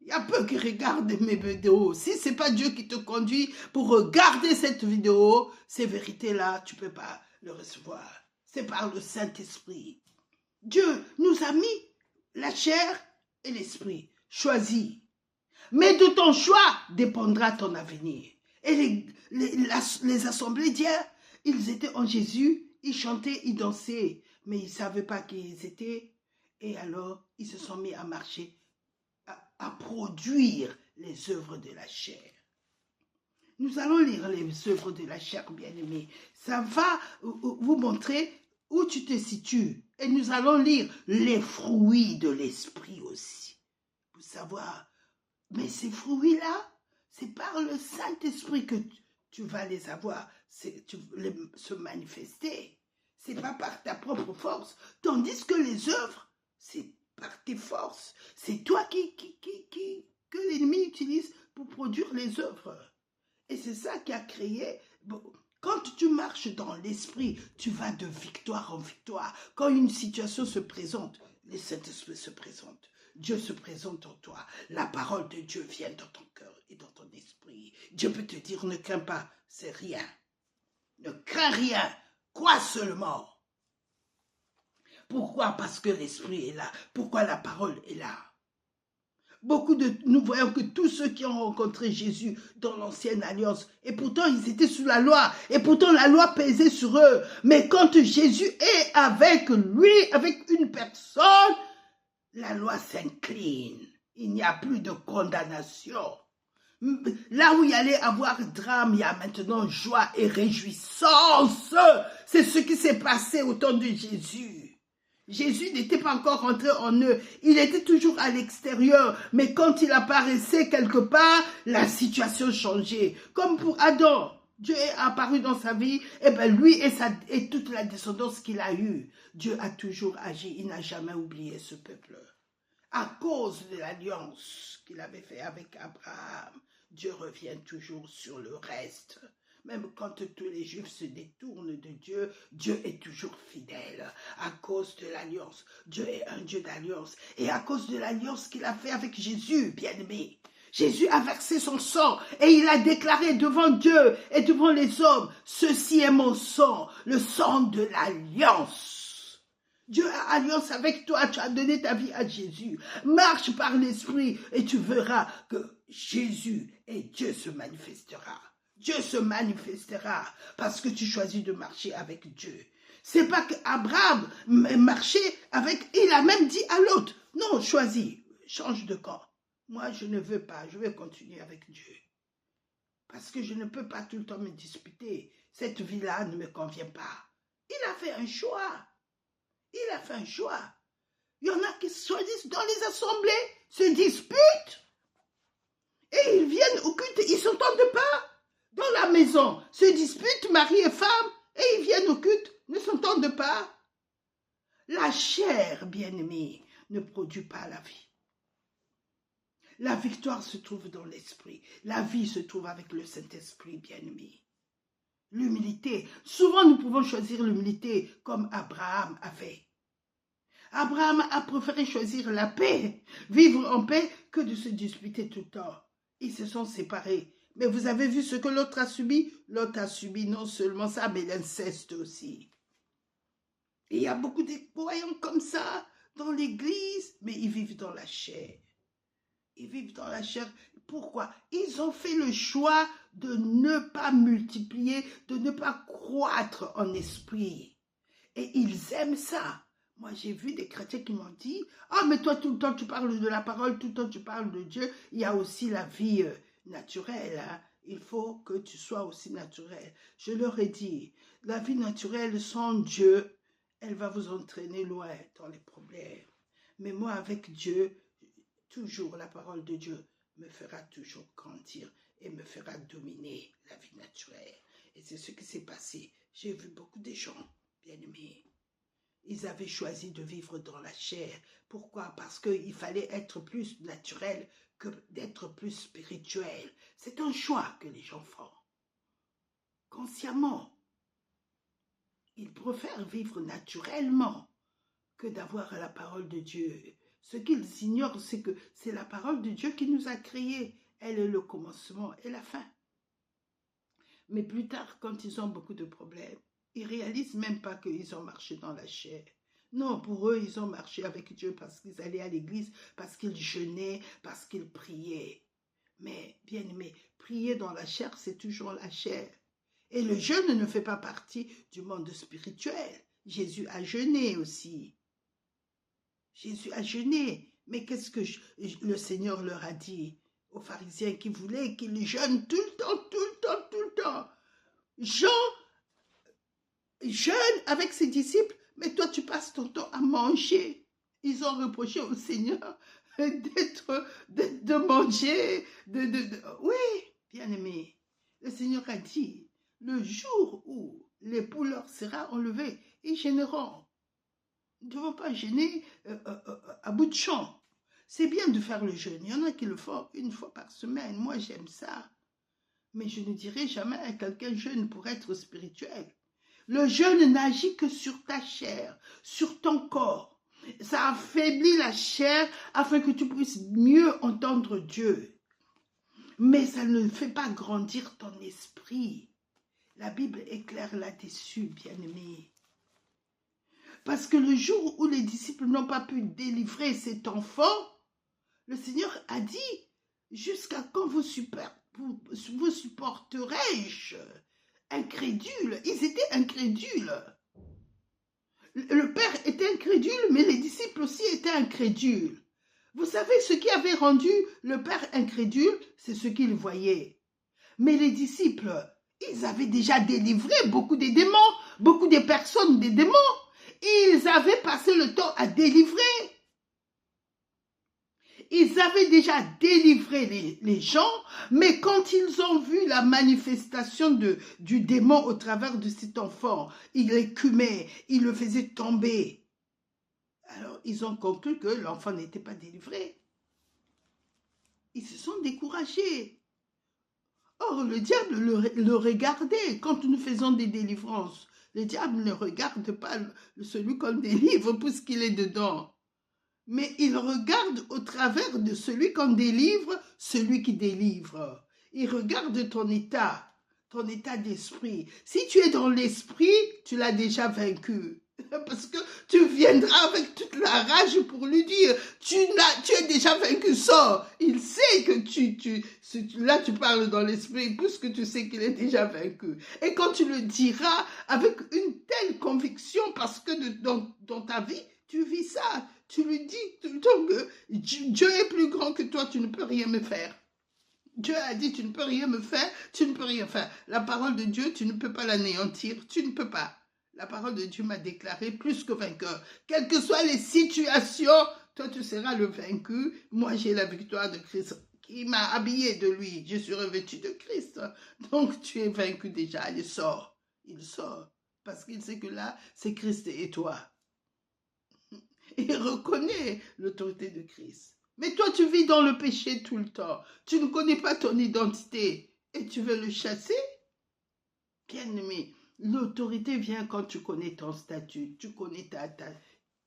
Il y a peu qui regardent mes vidéos. Si ce n'est pas Dieu qui te conduit pour regarder cette vidéo, ces vérités-là, tu ne peux pas le recevoir. C'est par le Saint-Esprit. Dieu nous a mis la chair et l'esprit. Choisis. Mais de ton choix dépendra ton avenir. Et les assemblées d'hier, ils étaient en Jésus, ils chantaient, ils dansaient, mais ils ne savaient pas qui ils étaient. Et alors, ils se sont mis à marcher, à produire les œuvres de la chair. Nous allons lire les œuvres de la chair, bien-aimés. Ça va vous montrer où tu te situes. Et nous allons lire les fruits de l'esprit aussi. Pour savoir, mais ces fruits-là, c'est par le Saint-Esprit que tu vas les avoir, se manifester. C'est pas par ta propre force. Tandis que les œuvres, c'est par tes forces. C'est toi que l'ennemi utilise pour produire les œuvres. Et c'est ça qui a créé... Quand tu marches dans l'esprit, tu vas de victoire en victoire. Quand une situation se présente, le Saint-Esprit se présente. Dieu se présente en toi. La parole de Dieu vient dans ton cœur et dans ton esprit. Dieu peut te dire, ne crains pas, c'est rien. Ne crains rien, crois seulement. Pourquoi? Parce que l'Esprit est là. Pourquoi la parole est là? Nous voyons que tous ceux qui ont rencontré Jésus dans l'ancienne alliance, et pourtant ils étaient sous la loi, et pourtant la loi pesait sur eux. Mais quand Jésus est avec lui, avec une personne, la loi s'incline. Il n'y a plus de condamnation. Là où il y allait avoir drame, il y a maintenant joie et réjouissance. C'est ce qui s'est passé au temps de Jésus. Jésus n'était pas encore rentré en eux, il était toujours à l'extérieur, mais quand il apparaissait quelque part, la situation changeait. Comme pour Adam, Dieu est apparu dans sa vie, et bien lui et toute la descendance qu'il a eue, Dieu a toujours agi, il n'a jamais oublié ce peuple. À cause de l'alliance qu'il avait fait avec Abraham, Dieu revient toujours sur le reste. Même quand tous les Juifs se détournent de Dieu, Dieu est toujours fidèle à cause de l'alliance. Dieu est un Dieu d'alliance. Et à cause de l'alliance qu'il a fait avec Jésus, bien-aimé, Jésus a versé son sang et il a déclaré devant Dieu et devant les hommes, « Ceci est mon sang, le sang de l'alliance. » Dieu a alliance avec toi, tu as donné ta vie à Jésus. Marche par l'Esprit et tu verras que Jésus et Dieu se manifestera. Dieu se manifestera parce que tu choisis de marcher avec Dieu. C'est pas qu'Abraham marchait avec, il a même dit à l'autre, non, choisis, change de camp. Moi, je ne veux pas, je vais continuer avec Dieu. Parce que je ne peux pas tout le temps me disputer. Cette vie-là ne me convient pas. Il a fait un choix. Il a fait un choix. Il y en a qui choisissent dans les assemblées, se disputent. Et ils viennent au culte, ils ne s'entendent pas. Dans la maison, se disputent, mari et femme, et ils viennent au culte, ne s'entendent pas. La chair, bien-aimée, ne produit pas la vie. La victoire se trouve dans l'esprit. La vie se trouve avec le Saint-Esprit, bien-aimé. L'humilité. Souvent, nous pouvons choisir l'humilité comme Abraham a fait. Abraham a préféré choisir la paix, vivre en paix, que de se disputer tout le temps. Ils se sont séparés. Mais vous avez vu ce que l'autre a subi? L'autre a subi non seulement ça, mais l'inceste aussi. Et il y a beaucoup de croyants comme ça dans l'église, mais ils vivent dans la chair. Ils vivent dans la chair. Pourquoi? Ils ont fait le choix de ne pas multiplier, de ne pas croître en esprit. Et ils aiment ça. Moi, j'ai vu des chrétiens qui m'ont dit, « Ah, mais toi, tout le temps, tu parles de la parole, tout le temps, tu parles de Dieu. Il y a aussi la vie naturelle. Hein. Il faut que tu sois aussi naturel. » Je leur ai dit, la vie naturelle sans Dieu, elle va vous entraîner loin dans les problèmes. Mais moi, avec Dieu, toujours la parole de Dieu me fera toujours grandir et me fera dominer la vie naturelle. Et c'est ce qui s'est passé. J'ai vu beaucoup de gens, bien-aimés. Ils avaient choisi de vivre dans la chair. Pourquoi? Parce qu'il fallait être plus naturel que d'être plus spirituel. C'est un choix que les gens font. Consciemment. Ils préfèrent vivre naturellement que d'avoir la parole de Dieu. Ce qu'ils ignorent, c'est que c'est la parole de Dieu qui nous a créés. Elle est le commencement et la fin. Mais plus tard, quand ils ont beaucoup de problèmes, ils ne réalisent même pas qu'ils ont marché dans la chair. Non, pour eux, ils ont marché avec Dieu parce qu'ils allaient à l'église, parce qu'ils jeûnaient, parce qu'ils priaient. Mais, bien aimé, prier dans la chair, c'est toujours la chair. Et le jeûne ne fait pas partie du monde spirituel. Jésus a jeûné aussi. Jésus a jeûné. Mais qu'est-ce que le Seigneur leur a dit aux pharisiens qui voulaient qu'ils jeûnent tout le temps, tout le temps, tout le temps? Jean jeûne avec ses disciples, mais toi tu passes ton temps à manger. Ils ont reproché au Seigneur de manger, Oui, bien-aimé, le Seigneur a dit, le jour où l'époux leur sera enlevé, ils gêneront. Nous ne devons pas gêner à bout de champ. C'est bien de faire le jeûne. Il y en a qui le font une fois par semaine. Moi, j'aime ça. Mais je ne dirai jamais à quelqu'un jeûne pour être spirituel. Le jeûne n'agit que sur ta chair, sur ton corps. Ça affaiblit la chair afin que tu puisses mieux entendre Dieu. Mais ça ne fait pas grandir ton esprit. La Bible est claire là-dessus, bien-aimé. Parce que le jour où les disciples n'ont pas pu délivrer cet enfant, le Seigneur a dit, jusqu'à quand vous supporterai-je? Incrédules, ils étaient incrédules. Le Père était incrédule, mais les disciples aussi étaient incrédules. Vous savez, ce qui avait rendu le Père incrédule, c'est ce qu'il voyait. Mais les disciples, ils avaient déjà délivré beaucoup des démons, beaucoup de personnes des démons. Ils avaient passé le temps à délivrer. Ils avaient déjà délivré les gens, mais quand ils ont vu la manifestation du démon au travers de cet enfant, il écumait, il le faisait tomber. Alors, ils ont conclu que l'enfant n'était pas délivré. Ils se sont découragés. Or, le diable le regardait quand nous faisons des délivrances. Le diable ne regarde pas celui qu'on délivre puisqu'il est dedans. Mais il regarde au travers de celui qu'on délivre, celui qui délivre. Il regarde ton état d'esprit. Si tu es dans l'esprit, tu l'as déjà vaincu. Parce que tu viendras avec toute la rage pour lui dire, tu es déjà vaincu, sors. Il sait que là tu parles dans l'esprit, puisque tu sais qu'il est déjà vaincu. Et quand tu le diras avec une telle conviction, parce que dans ta vie, tu vis ça, tu lui dis tout le temps que Dieu est plus grand que toi, tu ne peux rien me faire. Dieu a dit, tu ne peux rien me faire, tu ne peux rien faire. La parole de Dieu, tu ne peux pas l'anéantir, tu ne peux pas. La parole de Dieu m'a déclaré plus que vainqueur. Quelles que soient les situations, toi tu seras le vaincu. Moi j'ai la victoire de Christ qui m'a habillé de lui. Je suis revêtu de Christ. Donc tu es vaincu déjà. Il sort. Il sort. Parce qu'il sait que là, c'est Christ et toi. Il reconnaît l'autorité de Christ. Mais toi tu vis dans le péché tout le temps. Tu ne connais pas ton identité. Et tu veux le chasser? Bien-aimé. L'autorité vient quand tu connais ton statut, tu connais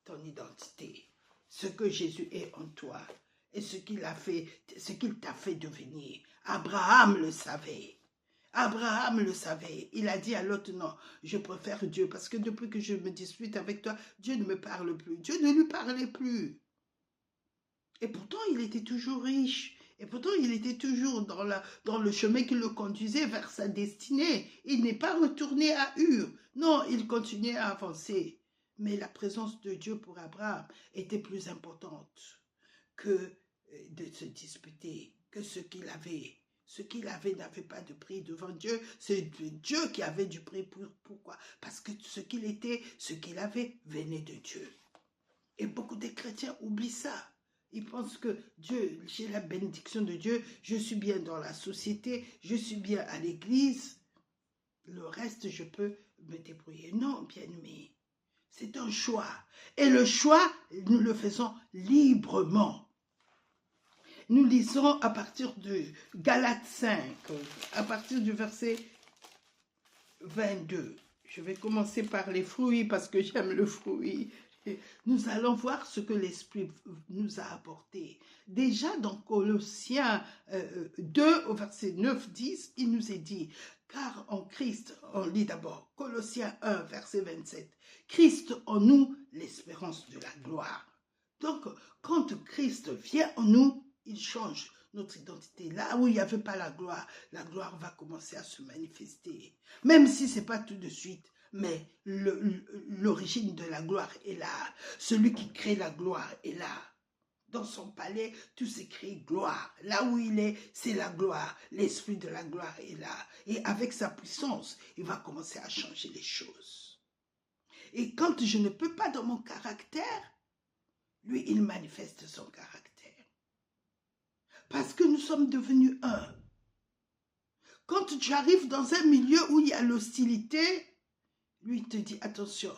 ton identité, ce que Jésus est en toi et ce qu'il t'a fait devenir. Abraham le savait. Abraham le savait. Il a dit à Lot, non, je préfère Dieu parce que depuis que je me dispute avec toi, Dieu ne me parle plus. Dieu ne lui parlait plus. Et pourtant, il était toujours riche. Et pourtant, il était toujours dans le chemin qui le conduisait vers sa destinée. Il n'est pas retourné à Ur. Non, il continuait à avancer. Mais la présence de Dieu pour Abraham était plus importante que de se disputer, que ce qu'il avait. Ce qu'il avait n'avait pas de prix devant Dieu. C'est Dieu qui avait du prix. Pourquoi? Parce que ce qu'il était, ce qu'il avait, venait de Dieu. Et beaucoup de chrétiens oublient ça. Ils pensent que Dieu, j'ai la bénédiction de Dieu, je suis bien dans la société, je suis bien à l'église. Le reste, je peux me débrouiller. Non, bien-aimé, c'est un choix. Et le choix, nous le faisons librement. Nous lisons à partir de Galates 5, à partir du verset 22. Je vais commencer par les fruits parce que j'aime le fruit. Nous allons voir ce que l'Esprit nous a apporté. Déjà dans Colossiens 2 au verset 9-10, il nous est dit, car en Christ, on lit d'abord Colossiens 1 verset 27, Christ en nous, l'espérance de la gloire. Donc, quand Christ vient en nous, il change notre identité. Là où il n'y avait pas la gloire va commencer à se manifester. Même si ce n'est pas tout de suite. Mais l'origine de la gloire est là. Celui qui crée la gloire est là. Dans son palais, tout s'écrit gloire. Là où il est, c'est la gloire. L'esprit de la gloire est là. Et avec sa puissance, il va commencer à changer les choses. Et quand je ne peux pas dans mon caractère, lui, il manifeste son caractère. Parce que nous sommes devenus un. Quand tu arrives dans un milieu où il y a l'hostilité, lui, il te dit, attention,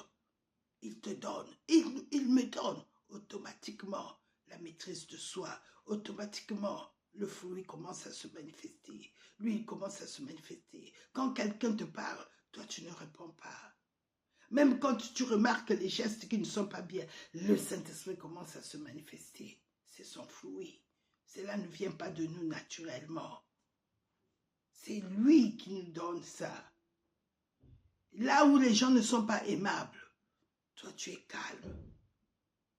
il te donne, il me donne automatiquement la maîtrise de soi, automatiquement, le fruit commence à se manifester. Lui, il commence à se manifester. Quand quelqu'un te parle, toi, tu ne réponds pas. Même quand tu remarques les gestes qui ne sont pas bien, le Saint-Esprit commence à se manifester. C'est son fruit. Cela ne vient pas de nous naturellement. C'est lui qui nous donne ça. Là où les gens ne sont pas aimables, toi tu es calme.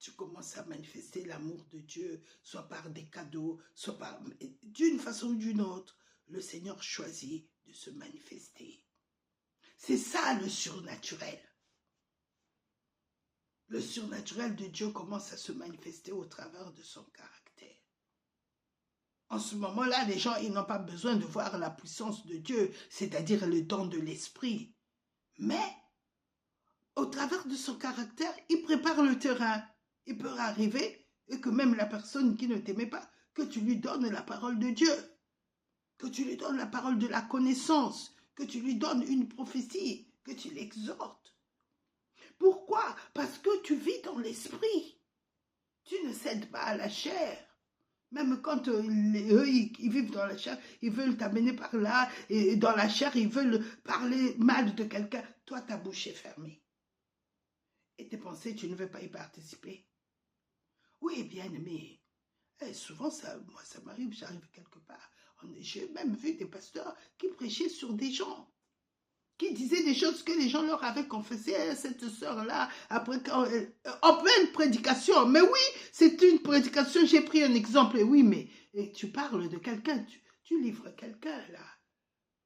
Tu commences à manifester l'amour de Dieu, soit par des cadeaux, soit par... D'une façon ou d'une autre, le Seigneur choisit de se manifester. C'est ça le surnaturel. Le surnaturel de Dieu commence à se manifester au travers de son caractère. En ce moment-là, les gens, ils n'ont pas besoin de voir la puissance de Dieu, c'est-à-dire le don de l'esprit. Mais, au travers de son caractère, il prépare le terrain. Il peut arriver et que même la personne qui ne t'aimait pas, que tu lui donnes la parole de Dieu, que tu lui donnes la parole de la connaissance, que tu lui donnes une prophétie, que tu l'exhortes. Pourquoi? Parce que tu vis dans l'esprit. Tu ne cèdes pas à la chair. Même quand eux, ils vivent dans la chair, ils veulent t'amener par là, et dans la chair, ils veulent parler mal de quelqu'un. Toi, ta bouche est fermée. Et tes pensées, tu ne veux pas y participer. Oui, bien aimé. Souvent, moi, ça m'arrive, j'arrive quelque part. J'ai même vu des pasteurs qui prêchaient sur des gens, qui disaient des choses que les gens leur avaient confessées à cette sœur-là, après, en pleine prédication. Mais oui, c'est une prédication, j'ai pris un exemple. Et oui, mais tu parles de quelqu'un, tu livres quelqu'un, là.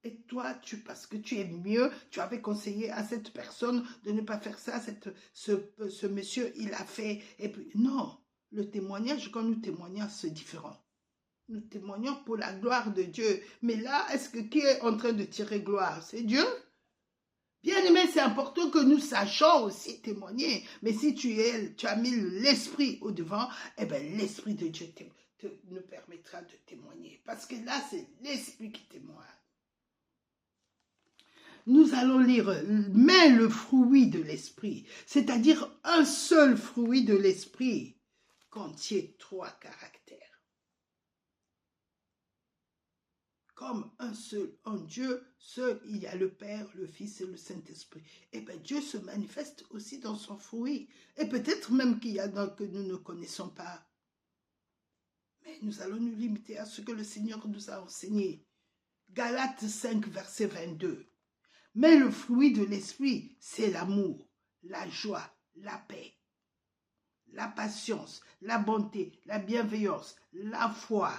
Et toi, parce que tu es mieux, tu avais conseillé à cette personne de ne pas faire ça, ce monsieur, il a fait. Et puis, non, le témoignage, quand nous témoignons, c'est différent. Nous témoignons pour la gloire de Dieu. Mais là, est-ce que qui est en train de tirer gloire? C'est Dieu? Bien aimé, c'est important que nous sachions aussi témoigner. Mais si tu as mis l'esprit au devant, eh bien, l'esprit de Dieu nous permettra de témoigner. Parce que là, c'est l'esprit qui témoigne. Nous allons lire, mais le fruit de l'esprit, c'est-à-dire un seul fruit de l'esprit, contient 3 caractères. Comme un seul, en Dieu, seul, il y a le Père, le Fils et le Saint-Esprit. Et bien Dieu se manifeste aussi dans son fruit. Et peut-être même qu'il y a dans que nous ne connaissons pas. Mais nous allons nous limiter à ce que le Seigneur nous a enseigné. Galates 5, verset 22. Mais le fruit de l'esprit, c'est l'amour, la joie, la paix, la patience, la bonté, la bienveillance, la foi,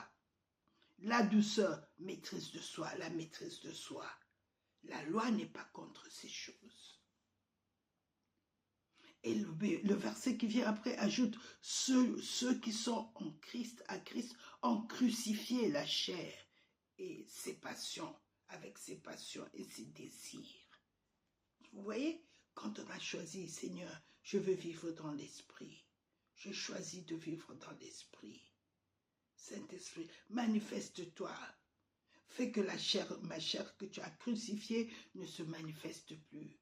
la douceur, maîtrise de soi, la maîtrise de soi. La loi n'est pas contre ces choses. Et le verset qui vient après ajoute, ceux qui sont en Christ, à Christ, ont crucifié la chair et ses passions, avec ses passions et ses désirs. Vous voyez, quand on a choisi, Seigneur, je veux vivre dans l'esprit. Je choisis de vivre dans l'esprit. Saint-Esprit, manifeste-toi. Fais que ma chair que tu as crucifiée ne se manifeste plus.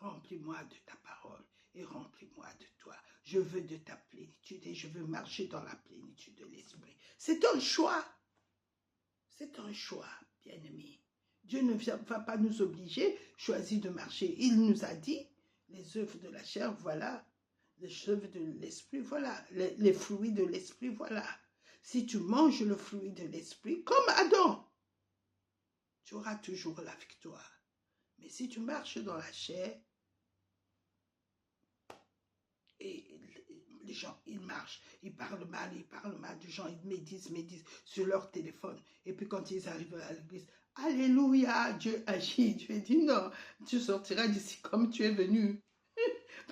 Remplis-moi de ta parole et remplis-moi de toi. Je veux de ta plénitude et je veux marcher dans la plénitude de l'esprit. C'est un choix. C'est un choix, bien-aimé. Dieu ne va pas nous obliger, choisir de marcher. Il nous a dit, les œuvres de la chair, voilà. Les œuvres de l'esprit, voilà. Les fruits de l'esprit, voilà. Si tu manges le fruit de l'esprit, comme Adam, tu auras toujours la victoire. Mais si tu marches dans la chair, et les gens, ils marchent, ils parlent mal des gens, ils méditent sur leur téléphone. Et puis quand ils arrivent à l'église, alléluia, Dieu agit. Dieu dit non, tu sortiras d'ici comme tu es venu.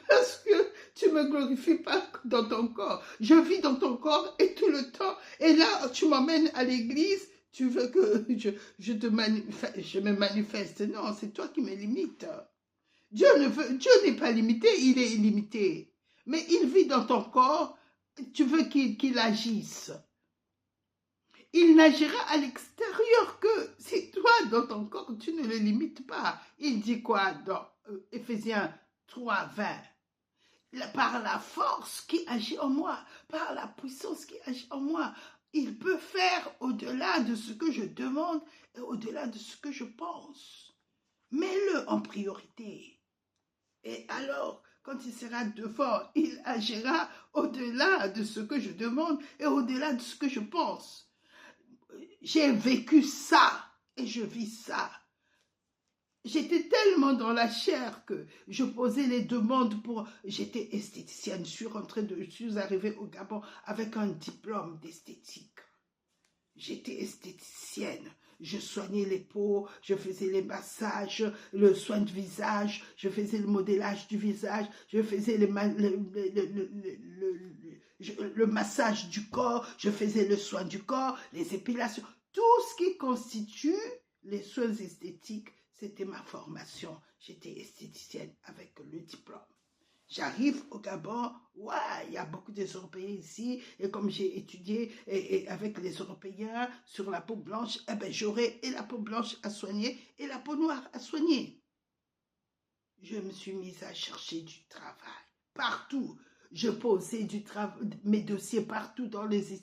Parce que tu ne me glorifies pas dans ton corps. Je vis dans ton corps et tout le temps. Et là, tu m'emmènes à l'église, tu veux que je me manifeste. Non, c'est toi qui me limites. Dieu n'est pas limité, il est illimité. Mais il vit dans ton corps, tu veux qu'il agisse. Il n'agira à l'extérieur que si toi, dans ton corps, tu ne le limites pas. Il dit quoi dans Éphésiens 3, 20? Par la force qui agit en moi, par la puissance qui agit en moi, il peut faire au-delà de ce que je demande et au-delà de ce que je pense. Mets-le en priorité. Et alors, quand il sera devant, il agira au-delà de ce que je demande et au-delà de ce que je pense. J'ai vécu ça. Et je vis ça. J'étais tellement dans la chair que je posais les demandes pour... J'étais esthéticienne, je suis arrivée au Gabon avec un diplôme d'esthétique. J'étais esthéticienne. Je soignais les peaux, je faisais les massages, le soin de visage, je faisais le modélage du visage, je faisais le massage du corps, je faisais le soin du corps, les épilations. Tout ce qui constitue les soins esthétiques, c'était ma formation. J'étais esthéticienne avec le diplôme. J'arrive au Gabon, ouais, il y a beaucoup des Européens ici, et comme j'ai étudié avec les Européens sur la peau blanche, eh ben, j'aurai et la peau blanche à soigner et la peau noire à soigner. Je me suis mise à chercher du travail, partout. Je posais mes dossiers partout dans les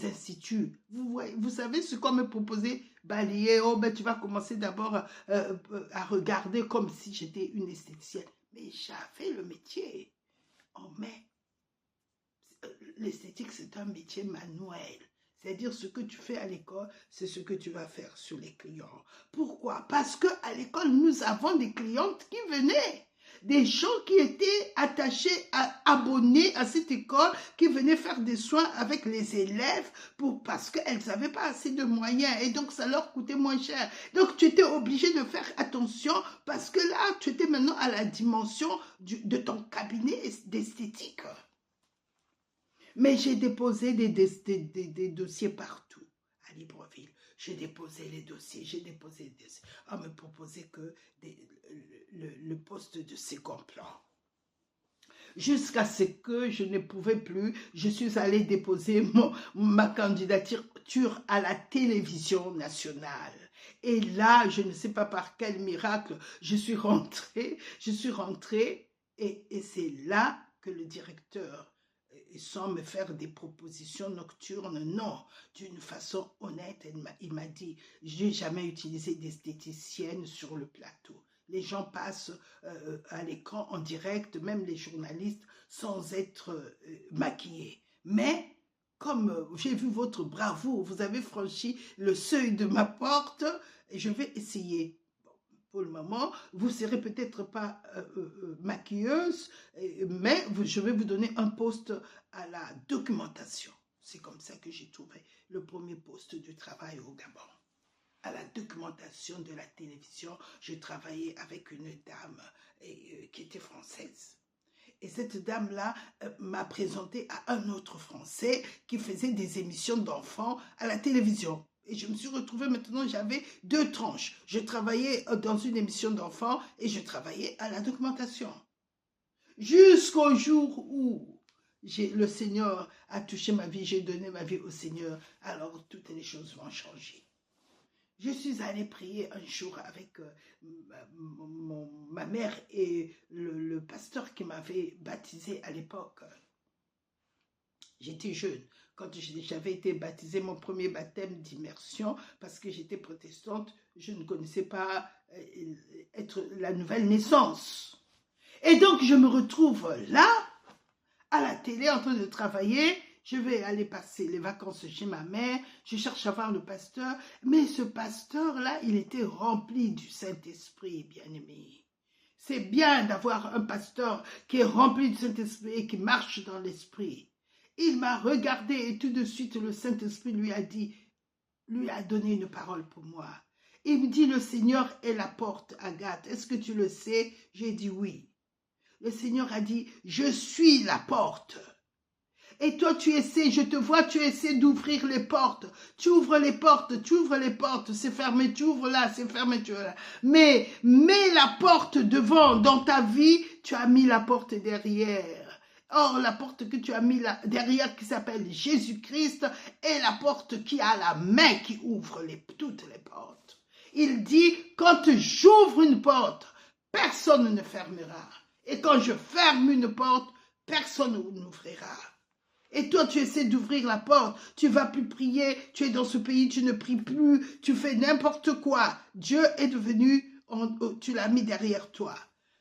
instituts. Vous savez ce qu'on me proposait? Balayer, oh ben tu vas commencer d'abord à regarder comme si j'étais une esthéticienne. Mais j'avais le métier. Oh, mais l'esthétique, c'est un métier manuel. C'est-à-dire, ce que tu fais à l'école, c'est ce que tu vas faire sur les clients. Pourquoi? Parce qu'à l'école, nous avons des clientes qui venaient. Des gens qui étaient attachés, abonnés à cette école, qui venaient faire des soins avec les élèves parce qu'elles n'avaient pas assez de moyens et donc ça leur coûtait moins cher. Donc tu étais obligé de faire attention parce que là, tu étais maintenant à la dimension de ton cabinet d'esthétique. Mais j'ai déposé des dossiers partout à Libreville. J'ai déposé les dossiers, On me proposait que le poste de second plan. Jusqu'à ce que je ne pouvais plus, je suis allée déposer ma candidature à la télévision nationale. Et là, je ne sais pas par quel miracle, je suis rentrée et c'est là que le directeur, sans me faire des propositions nocturnes, non, d'une façon honnête, il m'a dit, je n'ai jamais utilisé d'esthéticienne sur le plateau. Les gens passent à l'écran en direct, même les journalistes, sans être maquillés. Mais, comme j'ai vu votre bravoure, vous avez franchi le seuil de ma porte, et je vais essayer. Pour le moment, vous ne serez peut-être pas maquilleuse, mais je vais vous donner un poste à la documentation. C'est comme ça que j'ai trouvé le premier poste de travail au Gabon. À la documentation de la télévision, je travaillais avec une dame qui était française. Et cette dame-là m'a présenté à un autre Français qui faisait des émissions d'enfants à la télévision. Et je me suis retrouvée maintenant, j'avais 2 tranches. Je travaillais dans une émission d'enfants et je travaillais à la documentation. Jusqu'au jour où le Seigneur a touché ma vie, j'ai donné ma vie au Seigneur, alors toutes les choses vont changer. Je suis allée prier un jour avec ma mère et le pasteur qui m'avait baptisé à l'époque. J'étais jeune. Quand j'avais été baptisée, mon premier baptême d'immersion, parce que j'étais protestante, je ne connaissais pas être la nouvelle naissance. Et donc, je me retrouve là, à la télé, en train de travailler. Je vais aller passer les vacances chez ma mère, je cherche à voir le pasteur, mais ce pasteur-là, il était rempli du Saint-Esprit, bien-aimé. C'est bien d'avoir un pasteur qui est rempli du Saint-Esprit et qui marche dans l'Esprit. Il m'a regardé et tout de suite le Saint-Esprit lui a donné une parole pour moi. Il me dit, le Seigneur est la porte, Agathe. Est-ce que tu le sais? J'ai dit oui. Le Seigneur a dit, je suis la porte. Et toi, tu essaies, je te vois, tu essaies d'ouvrir les portes. Tu ouvres les portes, c'est fermé, tu ouvres là, c'est fermé, tu ouvres là. Mais mets la porte devant, dans ta vie, tu as mis la porte derrière. Or, la porte que tu as mis là, derrière, qui s'appelle Jésus-Christ, est la porte qui a la main qui ouvre toutes les portes. Il dit, quand j'ouvre une porte, personne ne fermera. Et quand je ferme une porte, personne n'ouvrira. Et toi, tu essaies d'ouvrir la porte, tu ne vas plus prier, tu es dans ce pays, tu ne pries plus, tu fais n'importe quoi. Dieu est devenu, tu l'as mis derrière toi.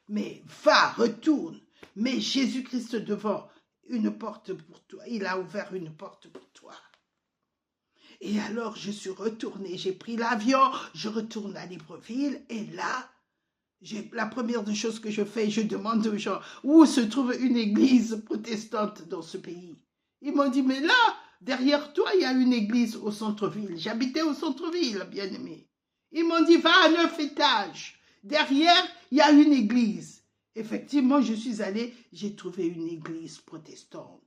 Mais va, retourne, mets Jésus-Christ devant une porte pour toi. Il a ouvert une porte pour toi. Et alors, je suis retournée, j'ai pris l'avion, je retourne à Libreville, et là, la première des choses que je fais, je demande aux gens où se trouve une église protestante dans ce pays. Ils m'ont dit, mais là, derrière toi, il y a une église au centre-ville. J'habitais au centre-ville, bien-aimé. Ils m'ont dit, va à 9 étages. Derrière, il y a une église. Effectivement, je suis allée, j'ai trouvé une église protestante.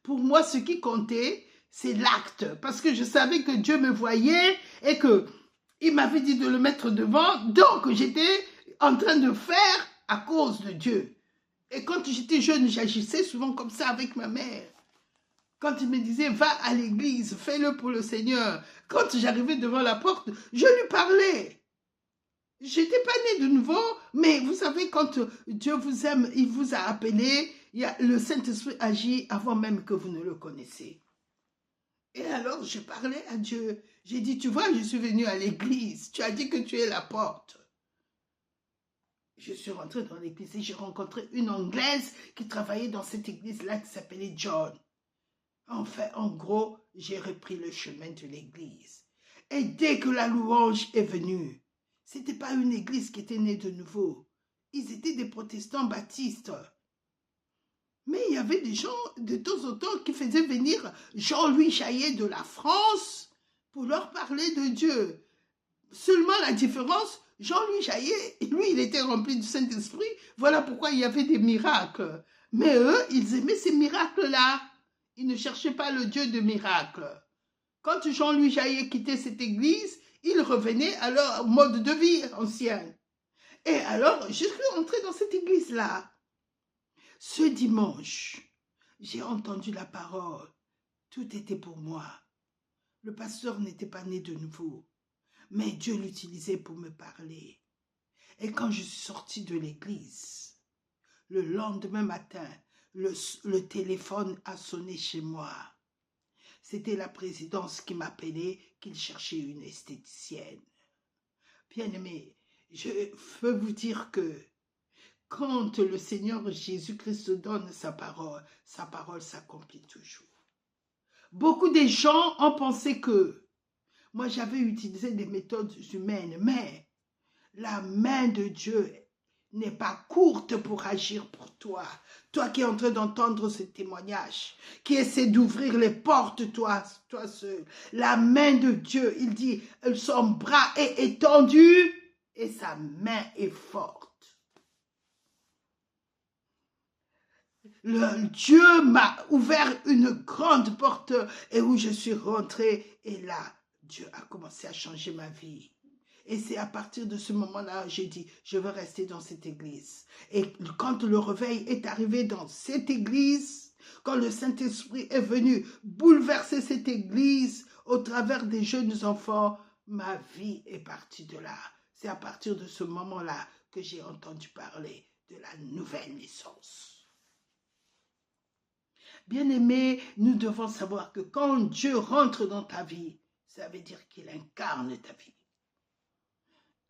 Pour moi, ce qui comptait, c'est l'acte, parce que je savais que Dieu me voyait et qu'il m'avait dit de le mettre devant, donc j'étais en train de faire à cause de Dieu. Et quand j'étais jeune, j'agissais souvent comme ça avec ma mère. Quand il me disait, va à l'église, fais-le pour le Seigneur. Quand j'arrivais devant la porte, je lui parlais. J'étais pas née de nouveau, mais vous savez, quand Dieu vous aime, il vous a appelé, le Saint-Esprit agit avant même que vous ne le connaissiez. Et alors, je parlais à Dieu. J'ai dit, tu vois, je suis venue à l'église. Tu as dit que tu es la porte. Je suis rentrée dans l'église et j'ai rencontré une Anglaise qui travaillait dans cette église-là qui s'appelait John. Enfin, en gros, j'ai repris le chemin de l'église. Et dès que la louange est venue, ce n'était pas une église qui était née de nouveau. Ils étaient des protestants baptistes. Mais il y avait des gens de temps en temps qui faisaient venir Jean-Louis Chaillet de la France pour leur parler de Dieu. Seulement la différence, Jean-Louis Chaillet, lui, il était rempli du Saint-Esprit. Voilà pourquoi il y avait des miracles. Mais eux, ils aimaient ces miracles-là. Ils ne cherchaient pas le Dieu de miracles. Quand Jean-Louis Chaillet quittait cette église, il revenait à leur mode de vie ancien. Et alors, je suis entrée dans cette église-là. Ce dimanche, j'ai entendu la parole. Tout était pour moi. Le pasteur n'était pas né de nouveau, mais Dieu l'utilisait pour me parler. Et quand je suis sortie de l'église, le lendemain matin, le téléphone a sonné chez moi. C'était la présidence qui m'appelait, qu'il cherchait une esthéticienne. Bien-aimé, je veux vous dire que quand le Seigneur Jésus-Christ donne sa parole s'accomplit toujours. Beaucoup de gens ont pensé que moi j'avais utilisé des méthodes humaines, mais la main de Dieu n'est pas courte pour agir pour toi. Toi qui es en train d'entendre ce témoignage, qui essaie d'ouvrir les portes, toi seul. La main de Dieu, il dit, son bras est étendu et sa main est forte. Dieu m'a ouvert une grande porte et où je suis rentrée et là, Dieu a commencé à changer ma vie. Et c'est à partir de ce moment-là, j'ai dit, je veux rester dans cette église. Et quand le réveil est arrivé dans cette église, quand le Saint-Esprit est venu bouleverser cette église au travers des jeunes enfants, ma vie est partie de là. C'est à partir de ce moment-là que j'ai entendu parler de la nouvelle naissance. Bien-aimé, nous devons savoir que quand Dieu rentre dans ta vie, ça veut dire qu'il incarne ta vie.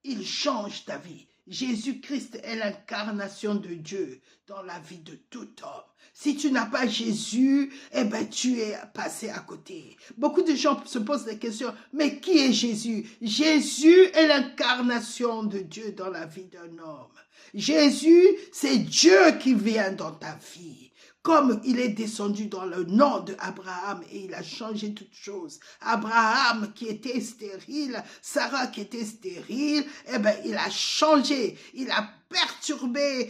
Il change ta vie. Jésus-Christ est l'incarnation de Dieu dans la vie de tout homme. Si tu n'as pas Jésus, eh ben tu es passé à côté. Beaucoup de gens se posent la question, mais qui est Jésus? Jésus est l'incarnation de Dieu dans la vie d'un homme. Jésus, c'est Dieu qui vient dans ta vie. Comme il est descendu dans le nom d'Abraham et il a changé toutes choses. Abraham qui était stérile, Sarah qui était stérile, eh ben il a changé, il a perturbé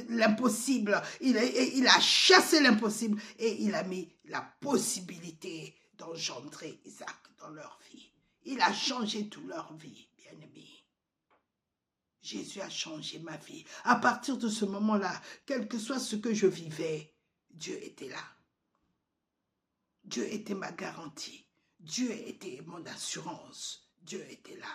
l'impossible, il a chassé l'impossible et il a mis la possibilité d'engendrer Isaac dans leur vie. Il a changé toute leur vie, bien-aimés. Jésus a changé ma vie. À partir de ce moment-là, quel que soit ce que je vivais, Dieu était là. Dieu était ma garantie. Dieu était mon assurance. Dieu était là.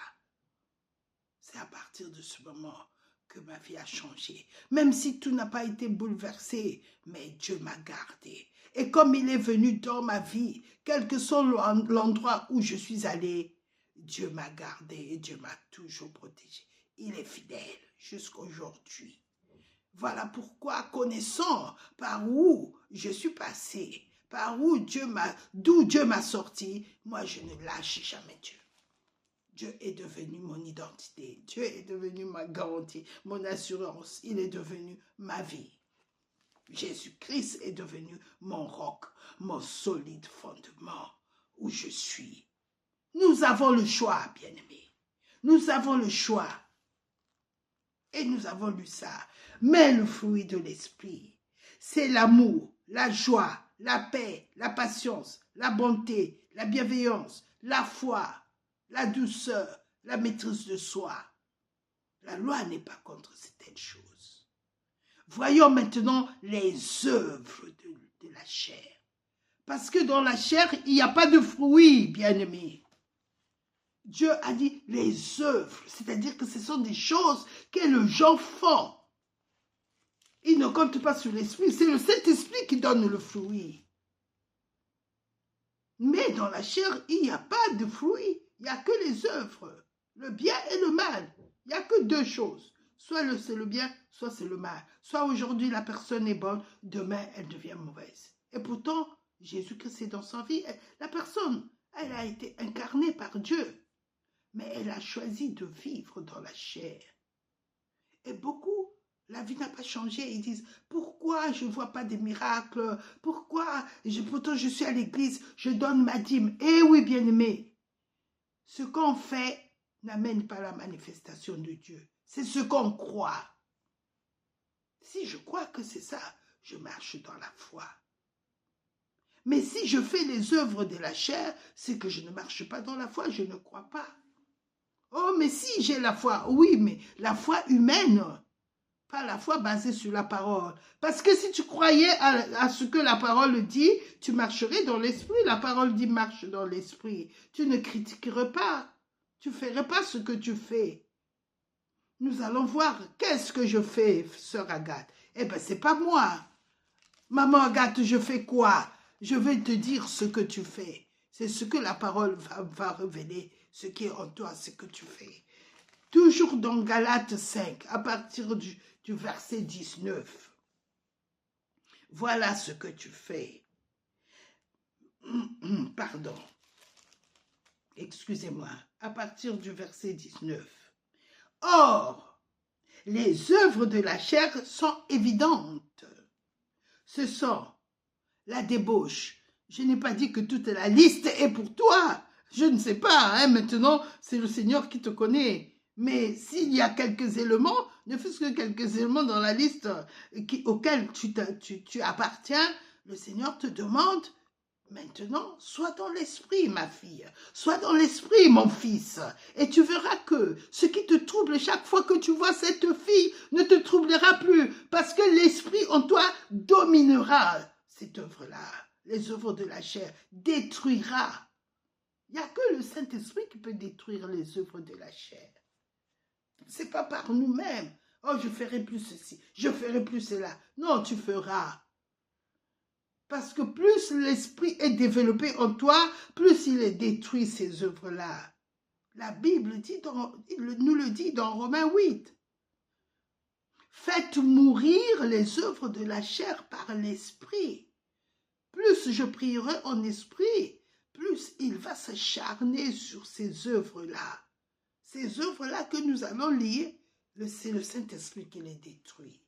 C'est à partir de ce moment que ma vie a changé. Même si tout n'a pas été bouleversé, mais Dieu m'a gardé. Et comme il est venu dans ma vie, quel que soit l'endroit où je suis allée, Dieu m'a gardé et Dieu m'a toujours protégé. Il est fidèle jusqu'à aujourd'hui. Voilà pourquoi, connaissant par où je suis passée, d'où Dieu m'a sorti, moi je ne lâche jamais Dieu. Dieu est devenu mon identité, Dieu est devenu ma garantie, mon assurance, il est devenu ma vie. Jésus-Christ est devenu mon roc, mon solide fondement où je suis. Nous avons le choix, bien-aimés. Nous avons le choix. Et nous avons lu ça. Mais le fruit de l'esprit, c'est l'amour, la joie, la paix, la patience, la bonté, la bienveillance, la foi, la douceur, la maîtrise de soi. La loi n'est pas contre certaines choses. Voyons maintenant les œuvres de la chair. Parce que dans la chair, il n'y a pas de fruits, bien-aimés. Dieu a dit les œuvres, c'est-à-dire que ce sont des choses que les gens font. Il ne compte pas sur l'esprit, c'est le Saint-Esprit qui donne le fruit. Mais dans la chair, il n'y a pas de fruits, il n'y a que les œuvres, le bien et le mal. Il n'y a que deux choses, soit c'est le bien, soit c'est le mal. Soit aujourd'hui la personne est bonne, demain elle devient mauvaise. Et pourtant, Jésus-Christ est dans sa vie, la personne, elle a été incarnée par Dieu. Mais elle a choisi de vivre dans la chair. Et beaucoup, la vie n'a pas changé. Ils disent, pourquoi je ne vois pas des miracles? Pourquoi pourtant je suis à l'église, je donne ma dîme. Eh oui, bien-aimé, ce qu'on fait n'amène pas la manifestation de Dieu. C'est ce qu'on croit. Si je crois que c'est ça, je marche dans la foi. Mais si je fais les œuvres de la chair, c'est que je ne marche pas dans la foi, je ne crois pas. Oh, mais si j'ai la foi, oui, mais la foi humaine, pas la foi basée sur la parole. Parce que si tu croyais à ce que la parole dit, tu marcherais dans l'esprit. La parole dit marche dans l'esprit. Tu ne critiquerais pas. Tu ne ferais pas ce que tu fais. Nous allons voir qu'est-ce que je fais, sœur Agathe. Eh bien, c'est pas moi. Maman Agathe, je fais quoi? Je vais te dire ce que tu fais. C'est ce que la parole va révéler. Ce qui est en toi, ce que tu fais. Toujours dans Galates 5, à partir du verset 19. Voilà ce que tu fais. Pardon. Excusez-moi. À partir du verset 19. Or, les œuvres de la chair sont évidentes. Ce sont la débauche. Je n'ai pas dit que toute la liste est pour toi. Je ne sais pas, hein, maintenant, c'est le Seigneur qui te connaît. Mais s'il y a quelques éléments, ne fût-ce que quelques éléments dans la liste auxquels tu appartiens, le Seigneur te demande, maintenant, sois dans l'esprit, ma fille, sois dans l'esprit, mon fils, et tu verras que ce qui te trouble chaque fois que tu vois cette fille ne te troublera plus, parce que l'esprit en toi dominera cette œuvre-là, les œuvres de la chair, détruira. Il n'y a que le Saint-Esprit qui peut détruire les œuvres de la chair. Ce n'est pas par nous-mêmes. Oh, je ferai plus ceci, je ferai plus cela. Non, tu feras. Parce que plus l'esprit est développé en toi, plus il est détruit ces œuvres-là. La Bible nous le dit dans Romains 8. Faites mourir les œuvres de la chair par l'esprit. Plus je prierai en esprit, plus il va s'acharner sur ces œuvres-là. Ces œuvres-là que nous allons lire, c'est le Saint-Esprit qui les détruit.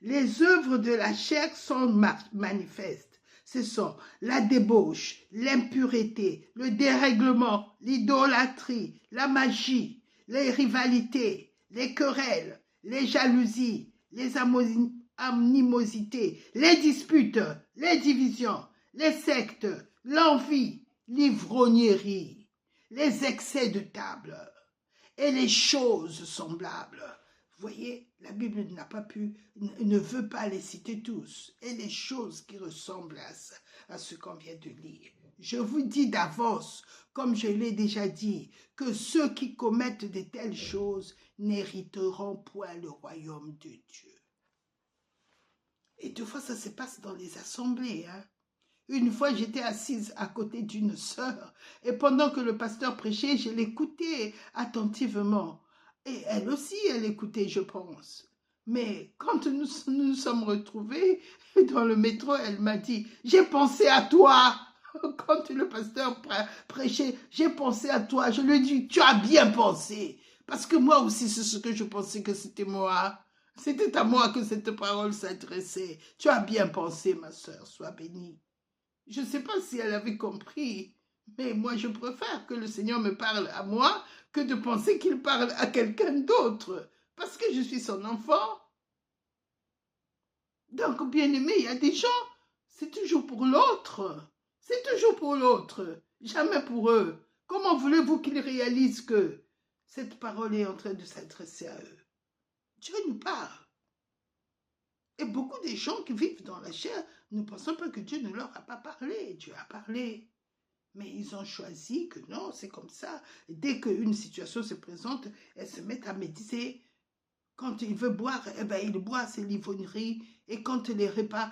Les œuvres de la chair sont manifestes. Ce sont la débauche, l'impureté, le dérèglement, l'idolâtrie, la magie, les rivalités, les querelles, les jalousies, les animosités, les disputes, les divisions, les sectes, l'envie, l'ivrognerie, les excès de table et les choses semblables. Vous voyez, la Bible ne veut pas les citer tous, et les choses qui ressemblent à ce qu'on vient de lire. Je vous dis d'avance, comme je l'ai déjà dit, que ceux qui commettent de telles choses n'hériteront point le royaume de Dieu. Et deux fois, ça se passe dans les assemblées. Hein. Une fois, j'étais assise à côté d'une sœur, et pendant que le pasteur prêchait, je l'écoutais attentivement. Et elle aussi, elle écoutait, je pense. Mais quand nous sommes retrouvés dans le métro, elle m'a dit, j'ai pensé à toi. Quand le pasteur prêchait, j'ai pensé à toi. Je lui ai dit, tu as bien pensé. Parce que moi aussi, c'est ce que je pensais que c'était moi. C'était à moi que cette parole s'adressait. Tu as bien pensé, ma sœur, sois bénie. Je ne sais pas si elle avait compris, mais moi, je préfère que le Seigneur me parle à moi que de penser qu'il parle à quelqu'un d'autre. Parce que je suis son enfant. Donc, bien aimé, il y a des gens, c'est toujours pour l'autre. C'est toujours pour l'autre, jamais pour eux. Comment voulez-vous qu'ils réalisent que cette parole est en train de s'adresser à eux? Dieu nous parle. Et beaucoup des gens qui vivent dans la chair ne pensent pas que Dieu ne leur a pas parlé. Dieu a parlé. Mais ils ont choisi que non, c'est comme ça. Et dès qu'une situation se présente, elles se mettent à méditer. Quand il veut boire, eh ben, il boit ses livonneries. Et quand les repas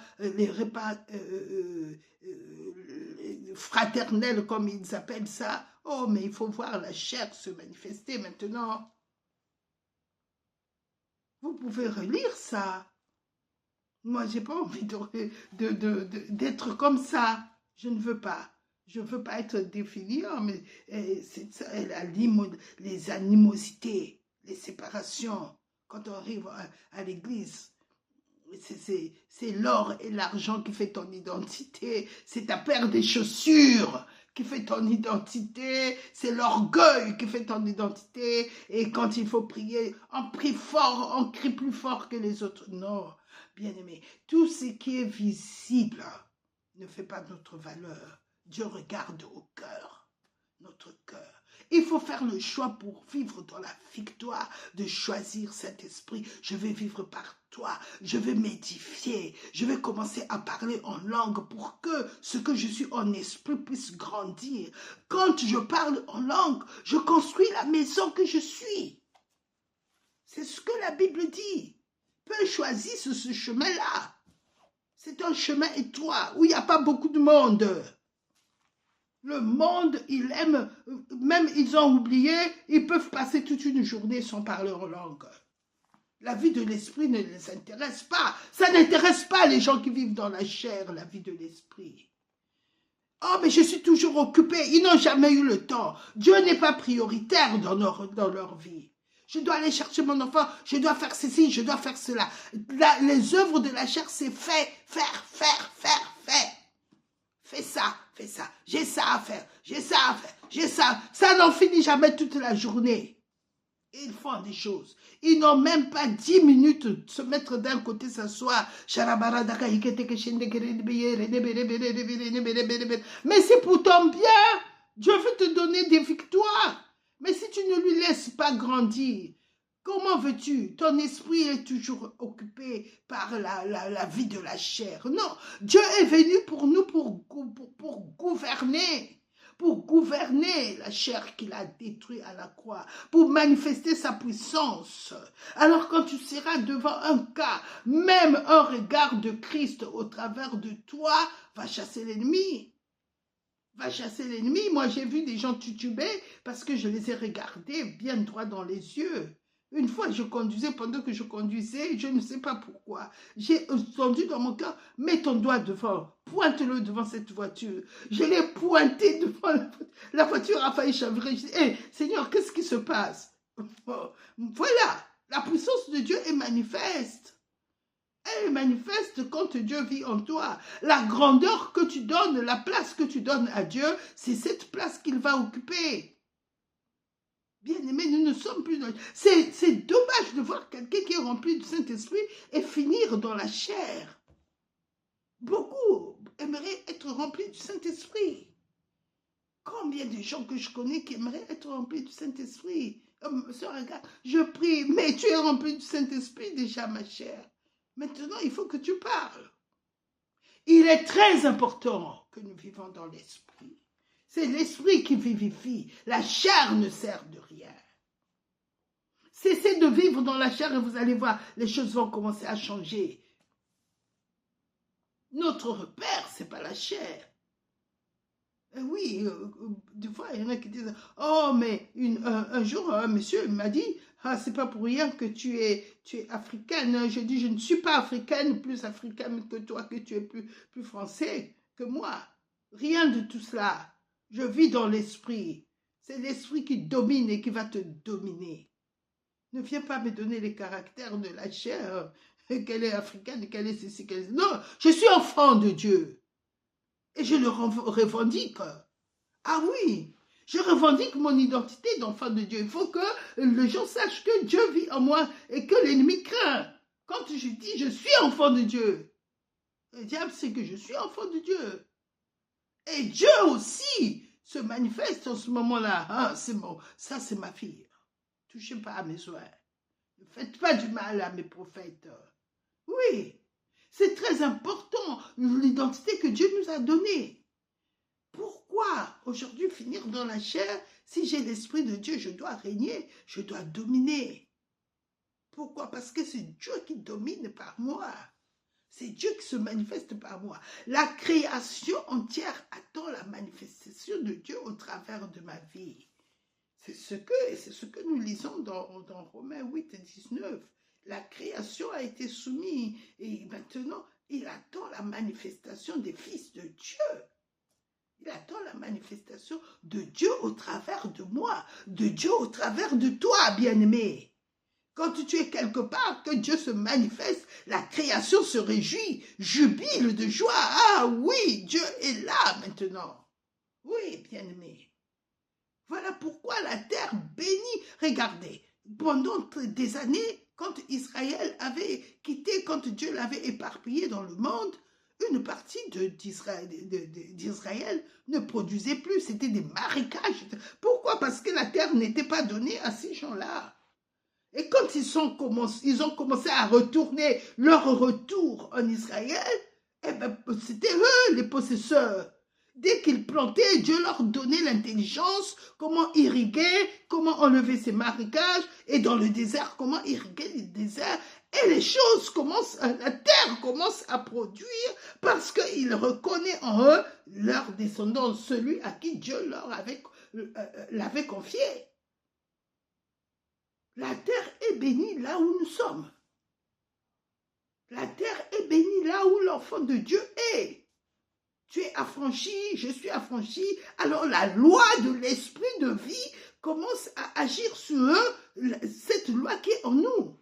fraternels, comme ils appellent ça, oh, mais il faut voir la chair se manifester maintenant. Vous pouvez relire ça. Moi, j'ai pas envie d'être comme ça. Je ne veux pas. Je ne veux pas être définiant, mais c'est ça, les animosités, les séparations. Quand on arrive à l'église, c'est l'or et l'argent qui fait ton identité. C'est ta paire de chaussures qui fait ton identité. C'est l'orgueil qui fait ton identité. Et quand il faut prier, on prie fort, on crie plus fort que les autres. Non, bien aimé, tout ce qui est visible ne fait pas notre valeur. Dieu regarde au cœur, notre cœur. Il faut faire le choix pour vivre dans la victoire, de choisir cet esprit. Je vais vivre par toi, je vais m'édifier, je vais commencer à parler en langue pour que ce que je suis en esprit puisse grandir. Quand je parle en langue, je construis la maison que je suis. C'est ce que la Bible dit. Peu choisissent ce chemin-là. C'est un chemin étroit où il n'y a pas beaucoup de monde. Le monde, il aime, même ils ont oublié, ils peuvent passer toute une journée sans parler en langue. La vie de l'esprit ne les intéresse pas. Ça n'intéresse pas les gens qui vivent dans la chair, la vie de l'esprit. Oh, mais je suis toujours occupée. Ils n'ont jamais eu le temps. Dieu n'est pas prioritaire dans leur vie. Je dois aller chercher mon enfant, je dois faire ceci, je dois faire cela. Les œuvres de la chair, c'est faire. Fais ça, j'ai ça à faire, j'ai ça. Ça n'en finit jamais toute la journée. Et ils font des choses. Ils n'ont même pas 10 minutes de se mettre d'un côté, s'asseoir. Mais c'est pour ton bien. Dieu veut te donner des victoires. Mais si tu ne lui laisses pas grandir, comment veux-tu? Ton esprit est toujours occupé par la vie de la chair. Non, Dieu est venu pour nous pour gouverner. Pour gouverner la chair qu'il a détruite à la croix, pour manifester sa puissance. Alors quand tu seras devant un cas, même un regard de Christ au travers de toi va chasser l'ennemi. Va chasser l'ennemi. Moi, j'ai vu des gens tituber parce que je les ai regardés bien droit dans les yeux. Une fois, je conduisais, pendant que je conduisais, je ne sais pas pourquoi. J'ai entendu dans mon cœur, mets ton doigt devant, pointe-le devant cette voiture. Je l'ai pointé devant la voiture a failli chavrer. Je dis, hey, Seigneur, qu'est-ce qui se passe? Voilà, la puissance de Dieu est manifeste. Elle est manifeste quand Dieu vit en toi. La grandeur que tu donnes, la place que tu donnes à Dieu, c'est cette place qu'il va occuper. Bien-aimés, nous ne sommes plus dans... C'est dommage de voir quelqu'un qui est rempli du Saint-Esprit et finir dans la chair. Beaucoup aimeraient être remplis du Saint-Esprit. Combien de gens que je connais qui aimeraient être remplis du Saint-Esprit? Sœur, regarde, je prie, mais tu es rempli du Saint-Esprit déjà, ma chère. Maintenant, il faut que tu parles. Il est très important que nous vivons dans l'Esprit. C'est l'esprit qui vivifie. La chair ne sert de rien. Cessez de vivre dans la chair et vous allez voir, les choses vont commencer à changer. Notre repère, ce n'est pas la chair. Et oui, des fois, il y en a qui disent, oh, mais un jour, un monsieur m'a dit, Ah, c'est pas pour rien que tu es africaine. Je dis, je ne suis pas africaine, plus africaine que toi, que tu es plus français que moi. Rien de tout cela. Je vis dans l'esprit. C'est l'esprit qui domine et qui va te dominer. Ne viens pas me donner les caractères de la chair, qu'elle est africaine, qu'elle est ceci, qu'elle est... Non, je suis enfant de Dieu. Et je le revendique. Ah oui, je revendique mon identité d'enfant de Dieu. Il faut que les gens sachent que Dieu vit en moi et que l'ennemi craint. Quand je dis je suis enfant de Dieu, le diable sait que je suis enfant de Dieu. Et Dieu aussi se manifeste en ce moment-là. Ah, c'est bon, ça c'est ma fille. Touchez pas à mes soins. Ne faites pas du mal à mes prophètes. Oui, c'est très important, l'identité que Dieu nous a donnée. Pourquoi aujourd'hui finir dans la chair? Si j'ai l'esprit de Dieu, je dois régner, je dois dominer. Pourquoi? Parce que c'est Dieu qui domine par moi. C'est Dieu qui se manifeste par moi. La création entière attend la manifestation de Dieu au travers de ma vie. C'est ce que nous lisons dans Romains 8 et 19. La création a été soumise et maintenant, il attend la manifestation des fils de Dieu. Il attend la manifestation de Dieu au travers de moi, de Dieu au travers de toi, bien-aimé. Quand tu es quelque part, que Dieu se manifeste, la création se réjouit, jubile de joie. Ah oui, Dieu est là maintenant. Oui, bien-aimé. Voilà pourquoi la terre bénit. Regardez, pendant des années, quand Israël avait quitté, quand Dieu l'avait éparpillé dans le monde, une partie d'Israël ne produisait plus, c'était des marécages. Pourquoi? Parce que la terre n'était pas donnée à ces gens-là. Et quand ils ont commencé à retourner leur retour en Israël, eh ben, c'était eux les possesseurs. Dès qu'ils plantaient, Dieu leur donnait l'intelligence, comment irriguer, comment enlever ces marécages, et dans le désert, comment irriguer les déserts. Et les choses commencent, la terre commence à produire parce qu'il reconnaît en eux leur descendant, celui à qui Dieu l'avait confié. La terre est bénie là où nous sommes. La terre est bénie là où l'enfant de Dieu est. Tu es affranchi, je suis affranchi. Alors la loi de l'esprit de vie commence à agir sur eux, cette loi qui est en nous.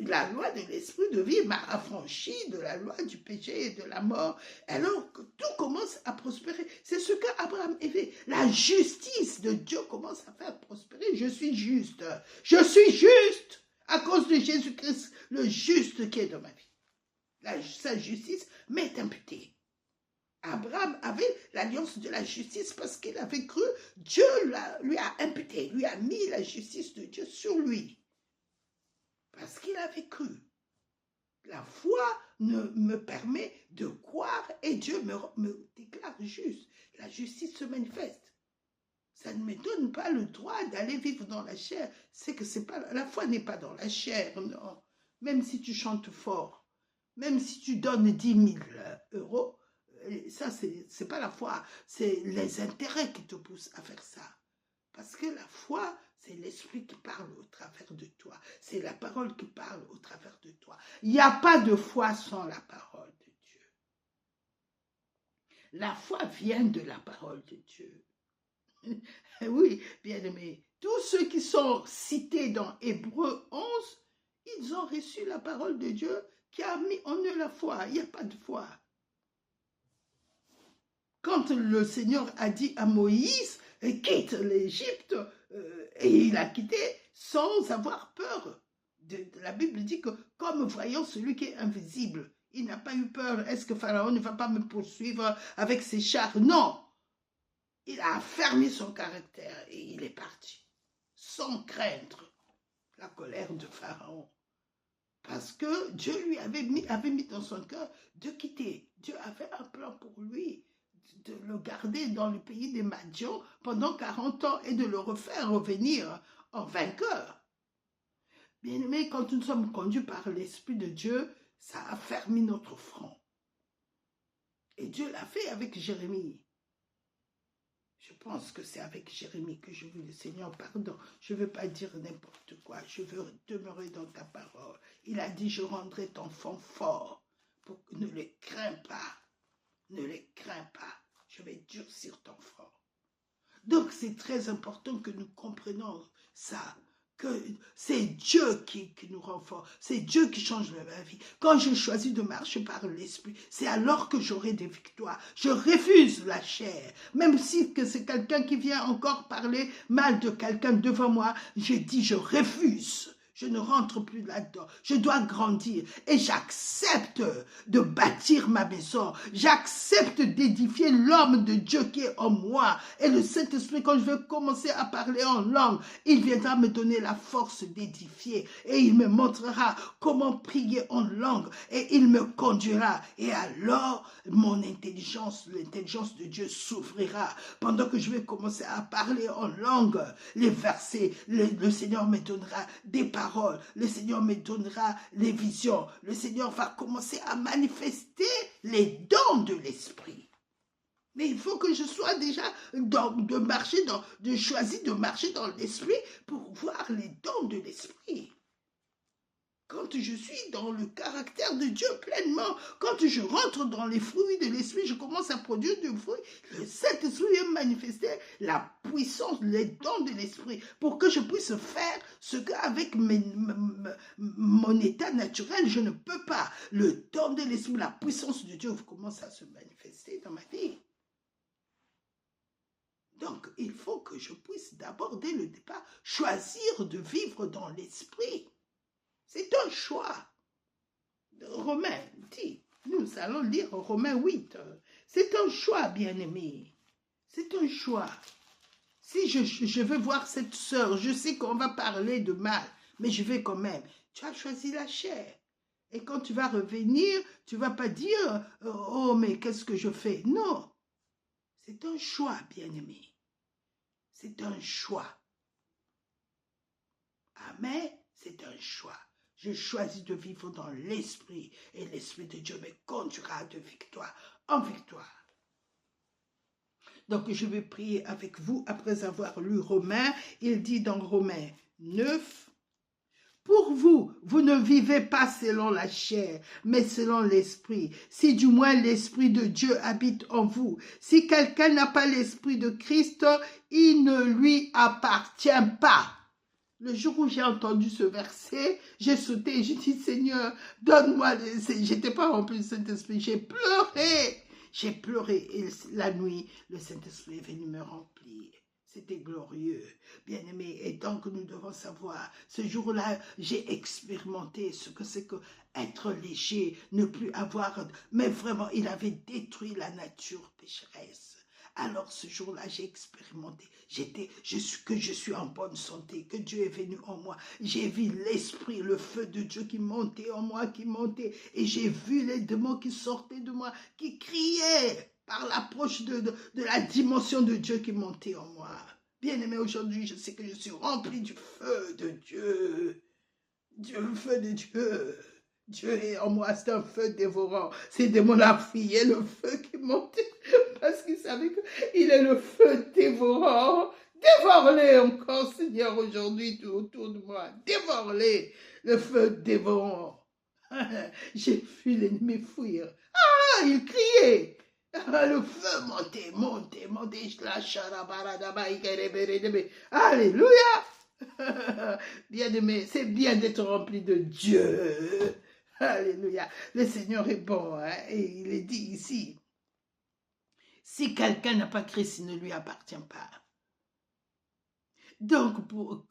La loi de l'esprit de vie m'a affranchi de la loi du péché et de la mort. Alors que tout commence à prospérer. C'est ce qu'Abraham a fait. La justice de Dieu commence à faire prospérer. Je suis juste. Je suis juste à cause de Jésus-Christ, le juste qui est dans ma vie. Sa justice m'est imputée. Abraham avait l'alliance de la justice parce qu'il avait cru. Dieu lui a imputé, lui a mis la justice de Dieu sur lui. Parce qu'il avait cru. La foi me permet de croire et Dieu me déclare juste. La justice se manifeste. Ça ne me donne pas le droit d'aller vivre dans la chair. C'est que la foi n'est pas dans la chair, non. Même si tu chantes fort, même si tu donnes 10 000 euros, ça, c'est pas la foi. C'est les intérêts qui te poussent à faire ça. Parce que la foi, c'est l'esprit qui parle au travers de toi. C'est la parole qui parle au travers de toi. Il n'y a pas de foi sans la parole de Dieu. La foi vient de la parole de Dieu. Oui, bien aimé. Tous ceux qui sont cités dans Hébreux 11, ils ont reçu la parole de Dieu qui a mis en eux la foi. Il n'y a pas de foi. Quand le Seigneur a dit à Moïse, quitte l'Égypte, et il a quitté sans avoir peur. La Bible dit que comme voyant celui qui est invisible, il n'a pas eu peur. Est-ce que Pharaon ne va pas me poursuivre avec ses chars? Non. Il a affermi son caractère et il est parti, sans craindre la colère de Pharaon. Parce que Dieu lui avait mis dans son cœur de quitter. Dieu avait un plan pour lui, de le garder dans le pays des Madians pendant 40 ans et de le refaire revenir en vainqueur. Bien aimé, quand nous sommes conduits par l'Esprit de Dieu, ça affermit notre front. Et Dieu l'a fait avec Jérémie. Je pense que c'est avec Jérémie que je veux le Seigneur, pardon, je ne veux pas dire n'importe quoi, je veux demeurer dans ta parole. Il a dit, je rendrai ton enfant fort, pour que ne les crains pas, ne les crains pas, je vais durcir ton front. Donc c'est très important que nous comprenions ça, que c'est Dieu qui nous rend fort, c'est Dieu qui change ma vie. Quand je choisis de marcher par l'Esprit, c'est alors que j'aurai des victoires. Je refuse la chair, même si que c'est quelqu'un qui vient encore parler mal de quelqu'un devant moi, je dis je refuse. Je ne rentre plus là-dedans. Je dois grandir et j'accepte de bâtir ma maison. J'accepte d'édifier l'homme de Dieu qui est en moi. Et le Saint-Esprit, quand je vais commencer à parler en langue, il viendra me donner la force d'édifier et il me montrera comment prier en langue et il me conduira. Et alors, mon intelligence, l'intelligence de Dieu s'ouvrira. Pendant que je vais commencer à parler en langue, les versets, le Seigneur me donnera des paroles. Le Seigneur me donnera les visions. Le Seigneur va commencer à manifester les dons de l'Esprit. Mais il faut que je sois déjà de choisir de marcher dans l'Esprit pour voir les dons de l'Esprit. Quand je suis dans le caractère de Dieu pleinement, quand je rentre dans les fruits de l'Esprit, je commence à produire du fruit, le Saint-Esprit vient manifester la puissance, les dons de l'Esprit, pour que je puisse faire ce qu'avec mon état naturel, je ne peux pas. Le don de l'Esprit, la puissance de Dieu commence à se manifester dans ma vie. Donc, il faut que je puisse d'abord, dès le départ, choisir de vivre dans l'Esprit. C'est un choix. Romains dit, nous allons lire Romains 8. C'est un choix, bien-aimé. C'est un choix. Si je veux voir cette sœur, je sais qu'on va parler de mal, mais je vais quand même. Tu as choisi la chair. Et quand tu vas revenir, tu ne vas pas dire, oh, mais qu'est-ce que je fais? Non. C'est un choix, bien-aimé. C'est un choix. Amen. C'est un choix. Je choisis de vivre dans l'Esprit et l'Esprit de Dieu me conduira de victoire en victoire. Donc je vais prier avec vous après avoir lu Romains. Il dit dans Romains 9, « Pour vous, vous ne vivez pas selon la chair, mais selon l'Esprit, si du moins l'Esprit de Dieu habite en vous. Si quelqu'un n'a pas l'Esprit de Christ, il ne lui appartient pas. » Le jour où j'ai entendu ce verset, j'ai sauté et j'ai dit, Seigneur, donne-moi, j'étais pas rempli du Saint-Esprit, j'ai pleuré et la nuit, le Saint-Esprit est venu me remplir. C'était glorieux, bien-aimé, et donc nous devons savoir, ce jour-là, j'ai expérimenté ce que c'est que être léger, ne plus avoir, mais vraiment, il avait détruit la nature pécheresse. Alors ce jour-là, j'ai expérimenté, que je suis en bonne santé, que Dieu est venu en moi. J'ai vu l'Esprit, le feu de Dieu qui montait en moi, qui montait. Et j'ai vu les démons qui sortaient de moi, qui criaient par l'approche de la dimension de Dieu qui montait en moi. Bien-aimé, aujourd'hui, je sais que je suis rempli du feu de Dieu. Le feu de Dieu. Dieu est en moi, c'est un feu dévorant. Ces démons a fuyé le feu qui montait parce qu'il savait qu'il est le feu dévorant. Dévore-les encore, Seigneur, aujourd'hui, tout autour de moi. Dévore-les, le feu dévorant. J'ai vu l'ennemi fuir. Ah, il criait. Ah, le feu montait. Alléluia. Bien-aimé, c'est bien d'être rempli de Dieu. Alléluia. Le Seigneur est bon, hein? Et il est dit ici, si quelqu'un n'a pas Christ, il ne lui appartient pas. Donc,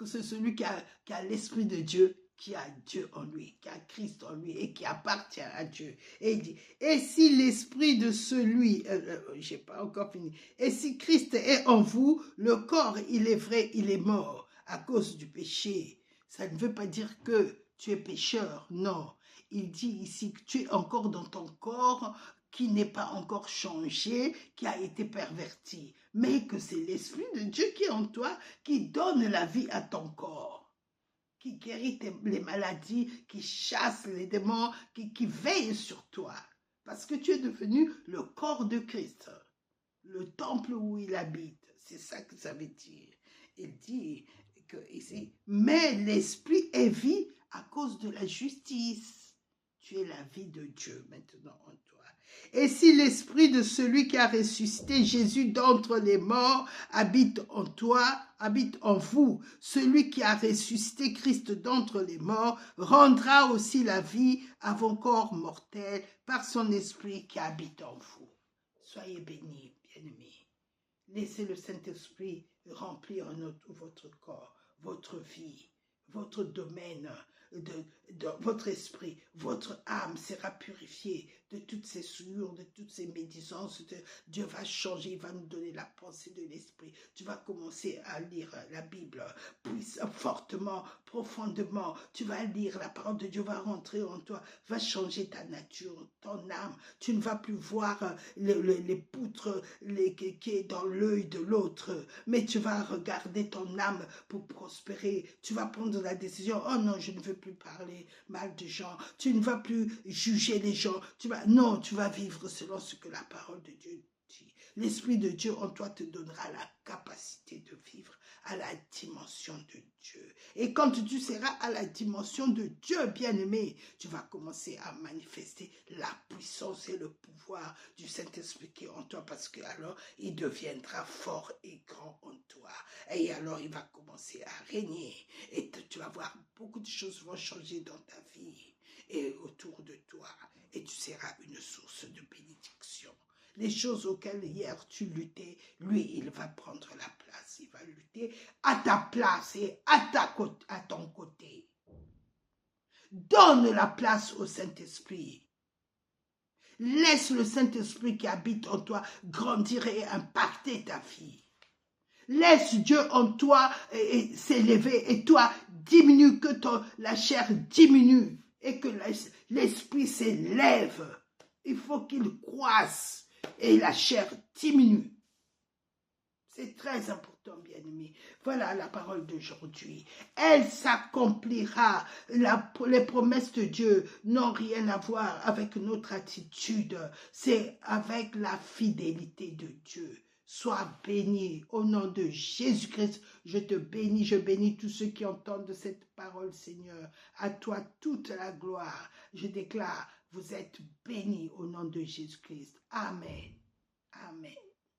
c'est celui qui a l'Esprit de Dieu, qui a Dieu en lui, qui a Christ en lui et qui appartient à Dieu. Et il dit, et si l'Esprit de celui, j'ai pas encore fini, et si Christ est en vous, le corps, il est vrai, il est mort à cause du péché. Ça ne veut pas dire que tu es pécheur, non. Il dit ici que tu es encore dans ton corps qui n'est pas encore changé, qui a été perverti, mais que c'est l'Esprit de Dieu qui est en toi, qui donne la vie à ton corps, qui guérit les maladies, qui chasse les démons, qui veille sur toi, parce que tu es devenu le corps de Christ, le temple où il habite. C'est ça que ça veut dire. Il dit que ici, mais l'esprit est vie à cause de la justice. Tu es la vie de Dieu maintenant en toi. Et si l'esprit de celui qui a ressuscité Jésus d'entre les morts habite en toi, habite en vous, celui qui a ressuscité Christ d'entre les morts rendra aussi la vie à vos corps mortels par son esprit qui habite en vous. Soyez bénis, bien-aimés. Laissez le Saint-Esprit remplir votre corps, votre vie, votre domaine, de votre esprit, votre âme sera purifiée de toutes ces souillures, de toutes ces médisances. Dieu va changer, il va nous donner la pensée de l'esprit. Tu vas commencer à lire la Bible fortement, profondément. Tu vas lire, la parole de Dieu va rentrer en toi, va changer ta nature, ton âme. Tu ne vas plus voir les poutres qui est dans l'œil de l'autre, mais tu vas regarder ton âme pour prospérer. Tu vas prendre la décision, oh non, je ne veux plus parler mal de gens. Tu ne vas plus juger les gens. Non, tu vas vivre selon ce que la parole de Dieu dit. L'Esprit de Dieu en toi te donnera la capacité de vivre à la dimension de Dieu. Et quand tu seras à la dimension de Dieu, bien-aimé, tu vas commencer à manifester la puissance et le pouvoir du Saint-Esprit qui est en toi, parce que alors il deviendra fort et grand en toi. Et alors il va commencer à régner. Et tu vas voir, beaucoup de choses vont changer dans ta vie et autour de toi. Et tu seras une source de bénédiction. Les choses auxquelles hier tu luttais, lui, il va prendre la place. Il va lutter à ta place et à ton côté. Donne la place au Saint-Esprit. Laisse le Saint-Esprit qui habite en toi grandir et impacter ta vie. Laisse Dieu en toi s'élever et toi diminue, que la chair diminue et que l'esprit s'élève. Il faut qu'il croisse et la chair diminue. C'est très important, bien-aimé. Voilà la parole d'aujourd'hui. Elle s'accomplira. Les promesses de Dieu n'ont rien à voir avec notre attitude. C'est avec la fidélité de Dieu. Sois béni au nom de Jésus-Christ. Je te bénis, je bénis tous ceux qui entendent cette parole, Seigneur. À toi toute la gloire. Je déclare, vous êtes bénis au nom de Jésus-Christ. Amen. Amen.